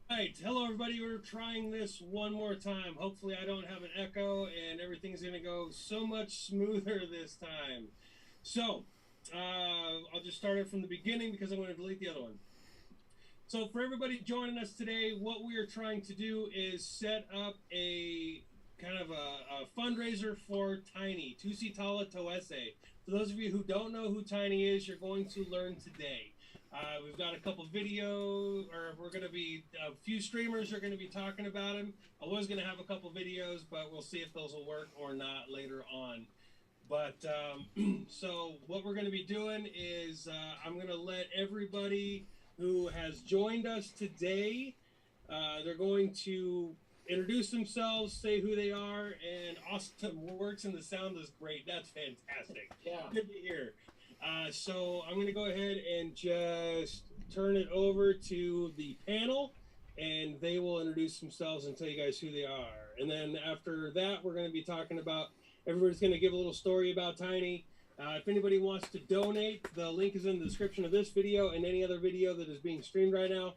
All right, hello everybody. We're trying this one more time. Hopefully I don't have an echo and everything's going to go so much smoother this time. So, I'll just start it from the beginning because I'm going to delete the other one. So for everybody joining us today, what we are trying to do is set up a kind of a fundraiser for Tiny, Tusitala Toese. For those of you who don't know who Tiny is, you're going to learn today. We've got a couple videos, or we're going to be, a few streamers are going to be talking about him. I was going to have a couple videos, but we'll see if those will work or not later on. But, so what we're going to be doing is I'm going to let everybody who has joined us today, they're going to introduce themselves, say who they are, and awesome works, and the sound is great. That's fantastic. Yeah. Good to hear. So I'm going to go ahead and just turn it over to the panel, and they will introduce themselves and tell you guys who they are. And then after that, we're going to be talking about, everybody's going to give a little story about Tiny. If anybody wants to donate, the link is in the description of this video and any other video that is being streamed right now.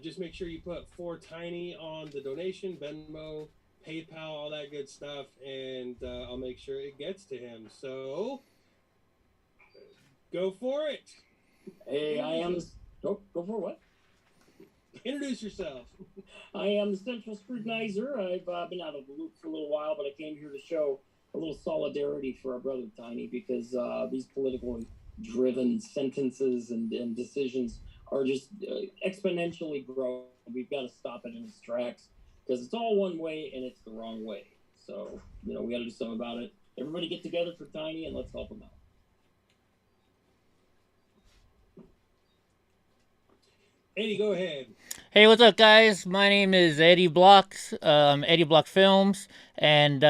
Just make sure you put for Tiny on the donation, Venmo, PayPal, all that good stuff, and I'll make sure it gets to him. So, go for it. Hey, I am... Oh, go for what? Introduce yourself. I am the Central Scrutinizer. I've been out of the loop for a little while, but I came here to show a little solidarity for our brother Tiny, because these politically driven sentences and decisions are just exponentially growing. We've got to stop it in its tracks, because it's all one way and it's the wrong way. So, we got to do something about it. Everybody get together for Tiny and let's help him out. Eddie, go ahead. Hey, what's up, guys? My name is Eddie Blocks, EddieBlockFilms, and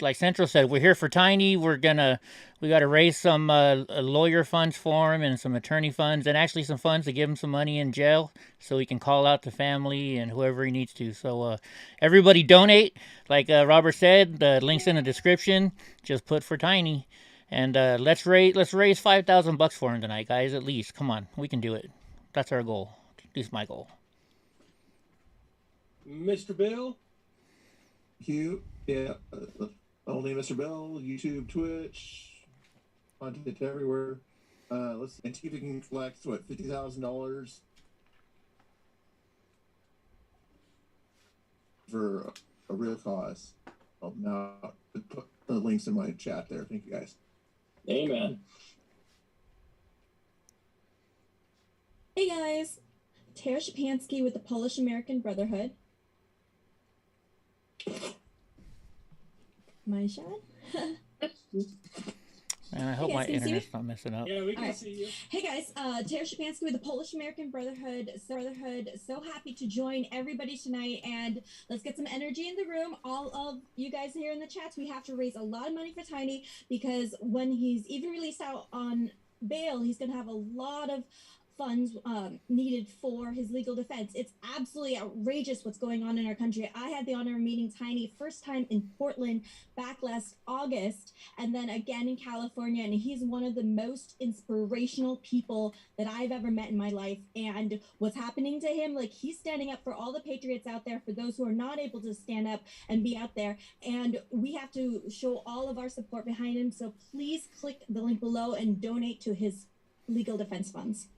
like Central said, we're here for Tiny. We got to raise some lawyer funds for him and some attorney funds, and actually some funds to give him some money in jail so he can call out the family and whoever he needs to. So everybody donate. Like Robert said, the link's in the description. Just put for Tiny, and let's raise $5,000 for him tonight, guys. At least, come on, we can do it. That's our goal. At least my goal. Mr. Bill? Q, yeah. Only Mr. Bill, YouTube, Twitch, content everywhere. Let's see if we can collect, what, $50,000 for a real cause. I'll now put the links in my chat there. Thank you, guys. Amen. Hey guys, Tara Shapansky with the Polish American Brotherhood. Am I shy? And I hope guys, my can you see me? internet's not messing up. Yeah, we can All right. see you. Hey guys, Tara Shapansky with the Polish American Brotherhood. So happy to join everybody tonight, and let's get some energy in the room. All of you guys here in the chats, we have to raise a lot of money for Tiny, because when he's even released out on bail, he's gonna have a lot of funds needed for his legal defense. It's absolutely outrageous what's going on in our country. I had the honor of meeting Tiny first time in Portland back last August, and then again in California, and he's one of the most inspirational people that I've ever met in my life. And what's happening to him, like, he's standing up for all the patriots out there, for those who are not able to stand up and be out there, and we have to show all of our support behind him. So please click the link below and donate to his legal defense funds.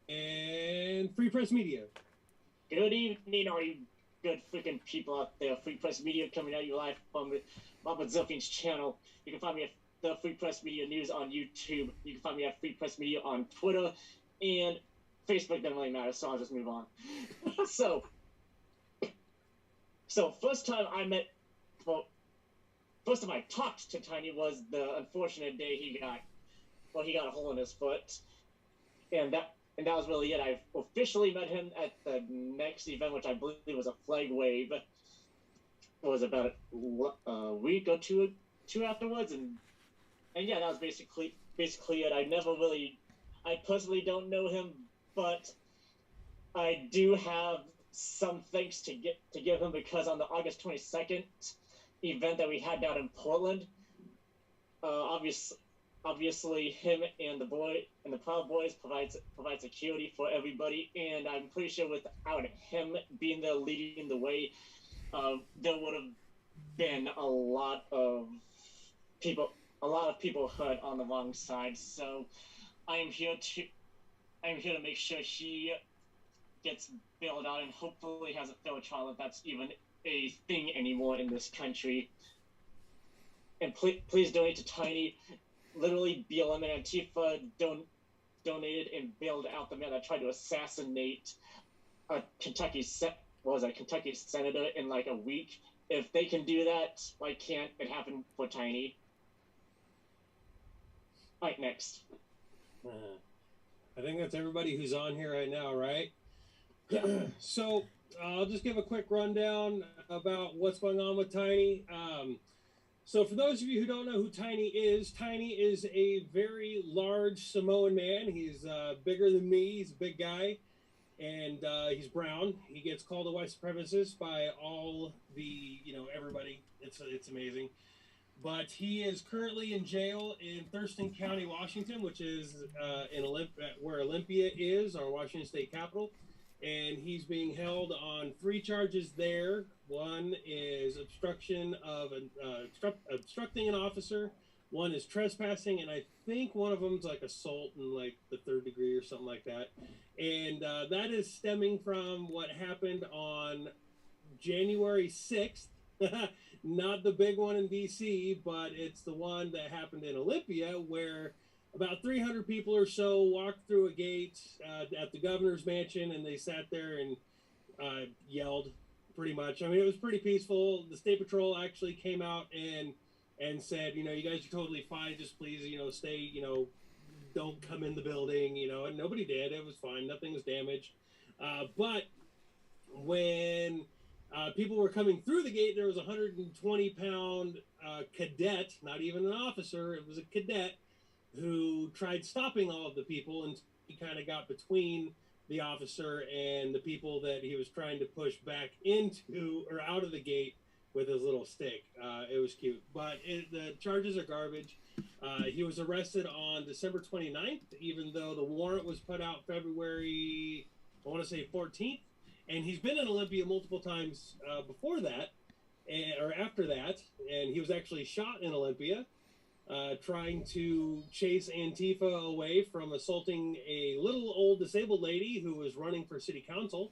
And Free Press Media. Good evening, all you good freaking people out there. Free Press Media coming at you live from Mama Zilfian's channel. You can find me at the Free Press Media News on YouTube. You can find me at Free Press Media on Twitter, and Facebook doesn't really matter, so I'll just move on. So first time I talked to Tiny was the unfortunate day he got a hole in his foot, and that was really it. I officially met him at the next event, which I believe was a flag wave. It was about a week or two afterwards, and yeah, that was basically it. I personally don't know him, but I do have some thanks to give him, because on the August 22nd event that we had down in Portland, obviously him and the Proud Boys provide security for everybody, and I'm pretty sure without him being there leading the way, there would have been a lot of people hurt on the wrong side. So I'm here to make sure he gets bailed out and hopefully has a fair trial, if that's even a thing anymore in this country. And please donate to Tiny. Literally, BLM and Antifa donated and bailed out the man that tried to assassinate a Kentucky senator in like a week. If they can do that, why can't it happen for Tiny? All right, next. I think that's everybody who's on here right now, right? So I'll just give a quick rundown about what's going on with Tiny. So for those of you who don't know who Tiny is a very large Samoan man. He's bigger than me. He's a big guy, and he's brown. He gets called a white supremacist by all the, everybody. It's amazing. But he is currently in jail in Thurston County, Washington, which is where Olympia is, our Washington State capital. And he's being held on 3 charges there. One is obstructing an officer. One is trespassing, and I think one of them is like assault in like the 3rd degree or something like that. And that is stemming from what happened on January 6th. Not the big one in DC, but it's the one that happened in Olympia, where about 300 people or so walked through a gate at the governor's mansion, and they sat there and yelled, pretty much. I mean, it was pretty peaceful. The State Patrol actually came out and said, you guys are totally fine. Just please, stay, don't come in the building, and nobody did. It was fine. Nothing was damaged. But when people were coming through the gate, there was a 120-pound cadet, not even an officer, it was a cadet, who tried stopping all of the people, and he kind of got between the officer and the people that he was trying to push back into or out of the gate with his little stick. It was cute, but the charges are garbage. He was arrested on December 29th, even though the warrant was put out February, I want to say 14th, and he's been in Olympia multiple times before that, or after that, and he was actually shot in Olympia, trying to chase Antifa away from assaulting a little old disabled lady who was running for city council.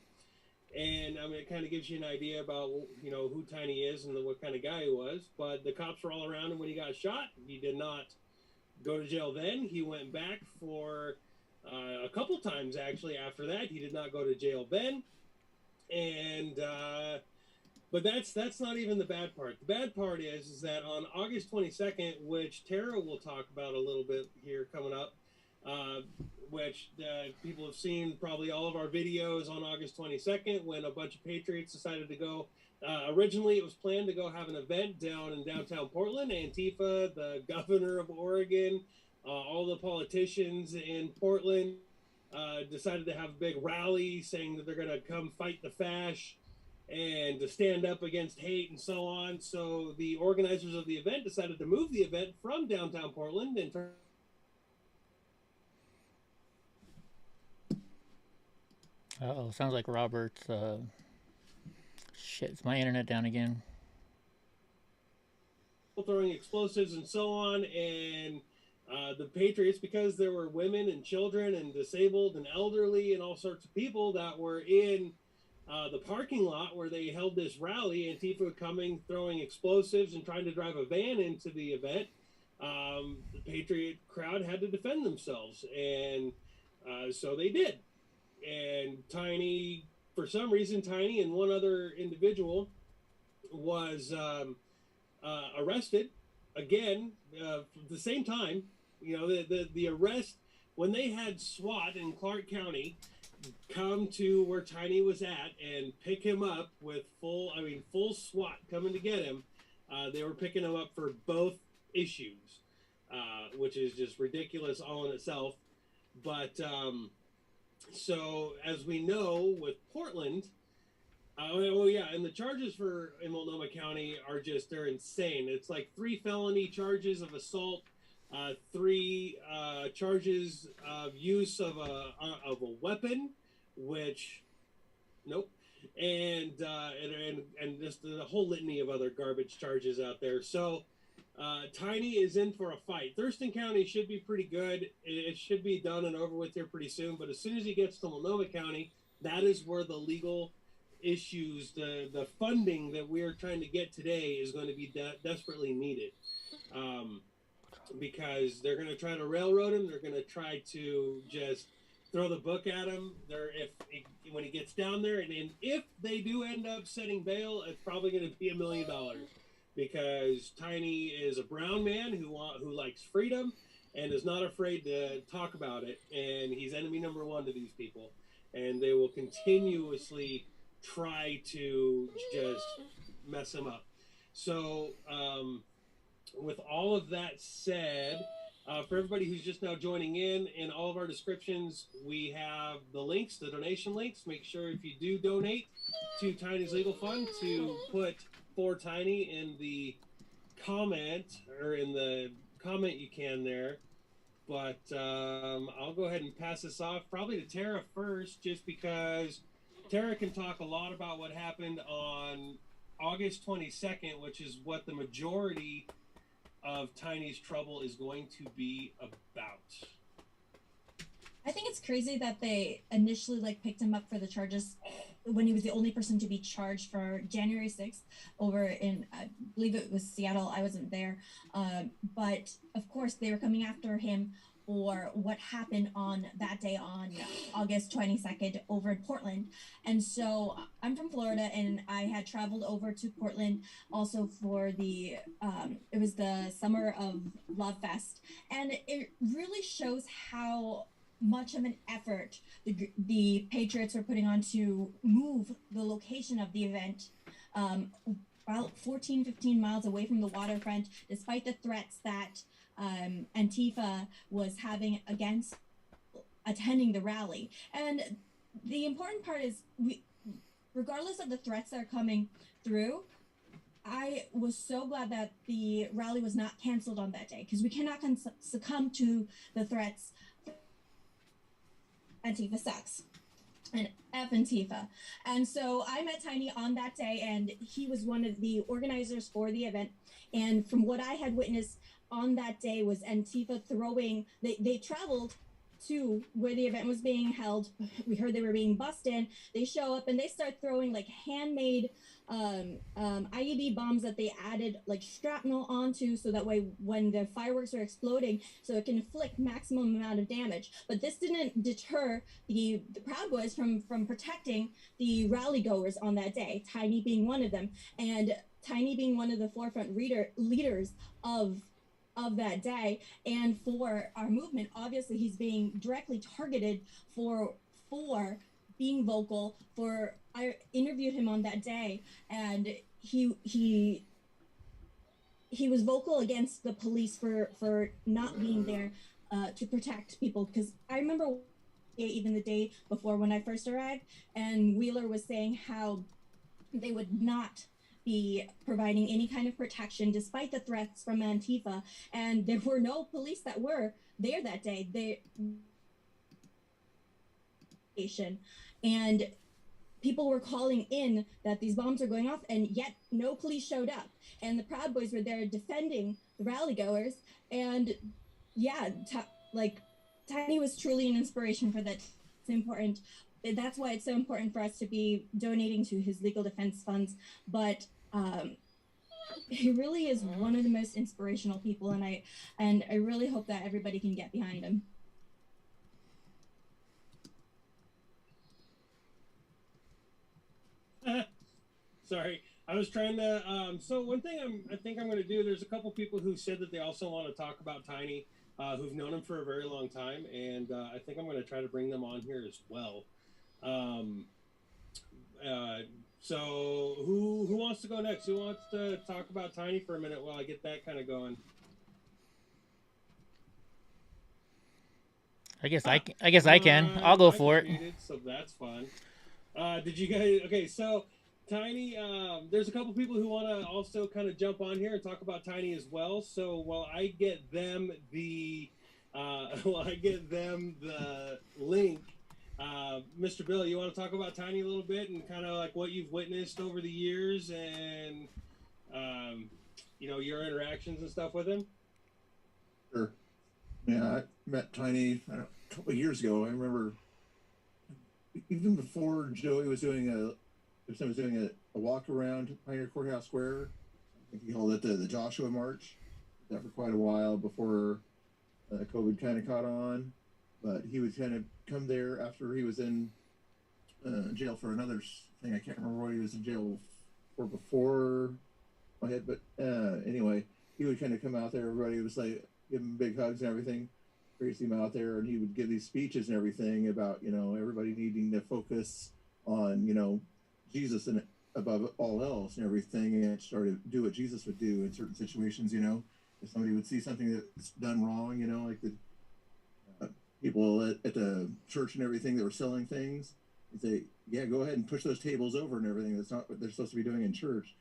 And I mean, it kind of gives you an idea about, who Tiny is and what kind of guy he was. But the cops were all around him when he got shot. He did not go to jail then. He went back for a couple times, actually, after that. He did not go to jail then. And But that's not even the bad part. The bad part is that on August 22nd, which Tara will talk about a little bit here coming up, which people have seen probably all of our videos on August 22nd when a bunch of Patriots decided to go. Originally, it was planned to go have an event down in downtown Portland. Antifa, the governor of Oregon, all the politicians in Portland decided to have a big rally saying that they're going to come fight the fash and to stand up against hate and so on. So the organizers of the event decided to move the event from downtown Portland and Uh-oh, sounds like Robert's, shit, is my internet down again? throwing explosives and so on. And the Patriots, because there were women and children and disabled and elderly and all sorts of people that were in the parking lot where they held this rally, Antifa coming, throwing explosives and trying to drive a van into the event, the Patriot crowd had to defend themselves. And so they did. And Tiny, for some reason, Tiny and one other individual was arrested again at the same time. You know, the arrest, when they had SWAT in Clark County come to where Tiny was at and pick him up with full SWAT coming to get him, they were picking him up for both issues, which is just ridiculous all in itself. But so as we know with Portland, and the charges in Multnomah County are just, they're insane. It's like 3 felony charges of assault, 3 charges of use of a weapon, which, nope, and just the whole litany of other garbage charges out there. So Tiny is in for a fight. Thurston County should be pretty good. It should be done and over with here pretty soon. But as soon as he gets to Multnomah County, that is where the legal issues, the funding that we are trying to get today is going to be desperately needed, because they're going to try to railroad him. They're going to try to just throw the book at him. When he gets down there, and if they do end up setting bail, it's probably going to be $1 million, because Tiny is a brown man who likes freedom and is not afraid to talk about it, and he's enemy number 1 to these people, and they will continuously try to just mess him up. So with all of that said, for everybody who's just now joining in all of our descriptions, we have the links, the donation links. Make sure if you do donate to Tiny's Legal Fund to put for Tiny in the comment, or in the comment you can there. But I'll go ahead and pass this off probably to Tara first, just because Tara can talk a lot about what happened on August 22nd, which is what the majority of Tiny's trouble is going to be about. I think it's crazy that they initially picked him up for the charges when he was the only person to be charged for January 6th over in, I believe it was Seattle. I wasn't there. But of course they were coming after him for what happened on that day on August 22nd over in Portland. And so I'm from Florida, and I had traveled over to Portland also for the, it was the Summer of Love Fest. And it really shows how much of an effort the Patriots were putting on to move the location of the event about 15 miles away from the waterfront, despite the threats that Antifa was having against attending the rally. And the important part is, regardless of the threats that are coming through, I was so glad that the rally was not canceled on that day, because we cannot succumb to the threats. Antifa sucks. And F Antifa. And so I met Tiny on that day, and he was one of the organizers for the event. And from what I had witnessed on that day was Antifa throwing, they traveled to where the event was being held. We heard they were being bussed in. They show up and they start throwing like handmade IED bombs that they added like shrapnel onto, so that way when the fireworks are exploding, so it can inflict maximum amount of damage. But this didn't deter the Proud Boys from protecting the rally goers on that day, Tiny being one of them, and Tiny being one of the forefront leaders of that day. And for our movement, obviously he's being directly targeted for being vocal. For I interviewed him on that day, and he was vocal against the police for not being there to protect people. Because I remember even the day before when I first arrived, and Wheeler was saying how they would not be providing any kind of protection despite the threats from Antifa, and there were no police that were there that day. And people were calling in that these bombs are going off, and yet no police showed up, and the Proud Boys were there defending the rally goers. And yeah, Tiny was truly an inspiration for that. It's important. That's why it's so important for us to be donating to his legal defense funds. But he really is one of the most inspirational people, and I really hope that everybody can get behind him. Sorry, I was trying to. So one thing I think I'm going to do. There's a couple people who said that they also want to talk about Tiny, who've known him for a very long time, and I think I'm going to try to bring them on here as well. So who wants to go next? Who wants to talk about Tiny for a minute while I get that kind of going? I guess I can. I'll go for it. Muted, so that's fun. Did you guys? Okay, so Tiny. There's a couple people who want to also kind of jump on here and talk about Tiny as well. So while I get them the link. Mr. Bill, you want to talk about Tiny a little bit and kind of like what you've witnessed over the years and, your interactions and stuff with him? Sure. Yeah, I met Tiny a couple of years ago. I remember even before Joey was doing a walk around Pioneer Courthouse Square. I think he called it the Joshua March. That for quite a while before COVID kind of caught on. But he would kind of come there after he was in jail for another thing. I can't remember what he was in jail for before my head. But anyway, he would kind of come out there. Everybody was like, give him big hugs and everything. Raise him out there, and he would give these speeches and everything about, everybody needing to focus on, Jesus and above all else and everything, and try to do what Jesus would do in certain situations. If somebody would see something that's done wrong, like the people at the church and everything that were selling things, and say, yeah, go ahead and push those tables over and everything. That's not what they're supposed to be doing in church.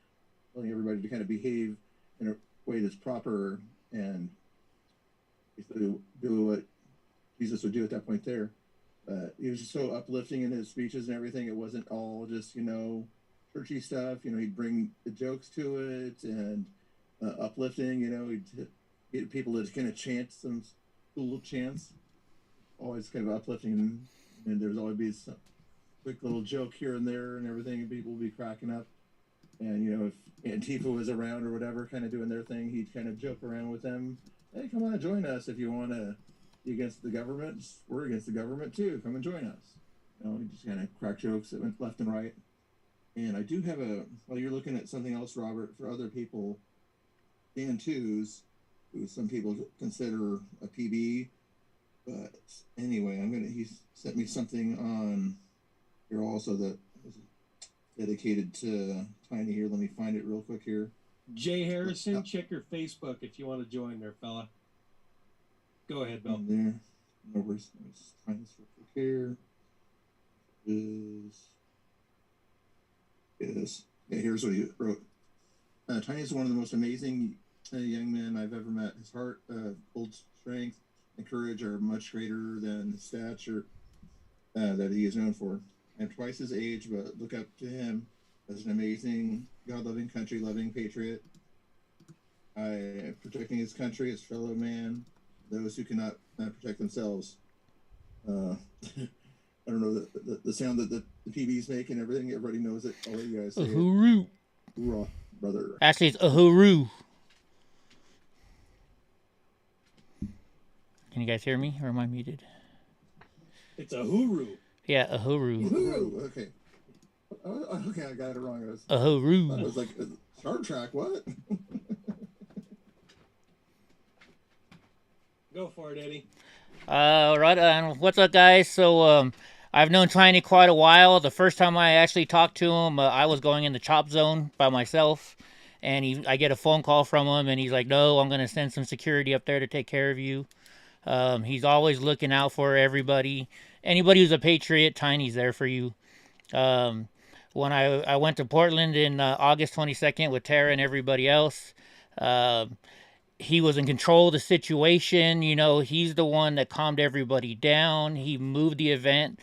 Telling everybody to kind of behave in a way that's proper and basically do what Jesus would do at that point there. He was just so uplifting in his speeches and everything. It wasn't all just, churchy stuff. He'd bring the jokes to it and uplifting, he'd get people to kind of chant some cool chants. Always kind of uplifting, and there's always be some quick little joke here and there and everything, and people would be cracking up. And if Antifa was around or whatever, kind of doing their thing, he'd kind of joke around with them. Hey, come on and join us if you want to be against the government. We're against the government too. Come and join us. He just kind of crack jokes that went left and right. And I do have while you're looking at something else, Robert, for other people, Dan Twos, who some people consider a PB. But anyway, he sent me something on here also that was dedicated to Tiny here. Let me find it real quick here. Jay Harrison, check your Facebook if you want to join there, fella. Go ahead, Bill. There. No worries. Let's find this real quick here. Here's what he wrote. Tiny is one of the most amazing young men I've ever met. His heart, bold strength, and courage are much greater than the stature that he is known for. I'm twice his age, but look up to him as an amazing, God-loving, country-loving patriot. Protecting his country, his fellow man, those who cannot protect themselves. I don't know the sound that the TV's making, everything. Everybody knows it. I'll let you guys say it. Hooroo. Hoorah, brother. Actually, it's a hooroo. Can you guys hear me, or am I muted? It's a hooroo. Yeah, a hooroo. Hooroo. Okay. Okay, I got it wrong. A hooroo. I was like, Star Trek, what? Go for it, Eddie. Right on. What's up, guys? So, I've known Tiny quite a while. The first time I actually talked to him, I was going in the chop zone by myself, and I get a phone call from him, and he's like, "No, I'm gonna send some security up there to take care of you." He's always looking out for everybody. Anybody who's a patriot, Tiny's there for you. When I went to Portland in August 22nd with Tara and everybody else, he was in control of the situation. You know, he's the one that calmed everybody down. He moved the event,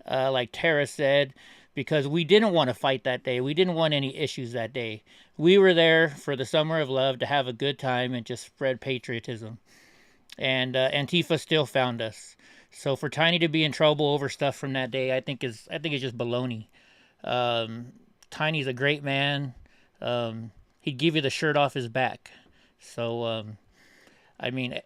like Tara said, because we didn't want to fight that day. We didn't want any issues that day. We were there for the Summer of Love to have a good time and just spread patriotism. And Antifa still found us. So for Tiny to be in trouble over stuff from that day, I think it's just baloney. Tiny's a great man. He'd give you the shirt off his back. So, I mean,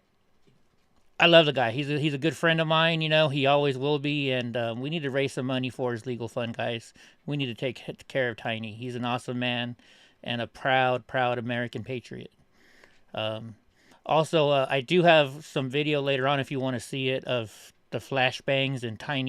I love the guy. He's a good friend of mine, you know. He always will be, and we need to raise some money for his legal fund, guys. We need to take care of Tiny. He's an awesome man and a proud American patriot. Also, I do have some video later on if you want to see it of the flashbangs and Tiny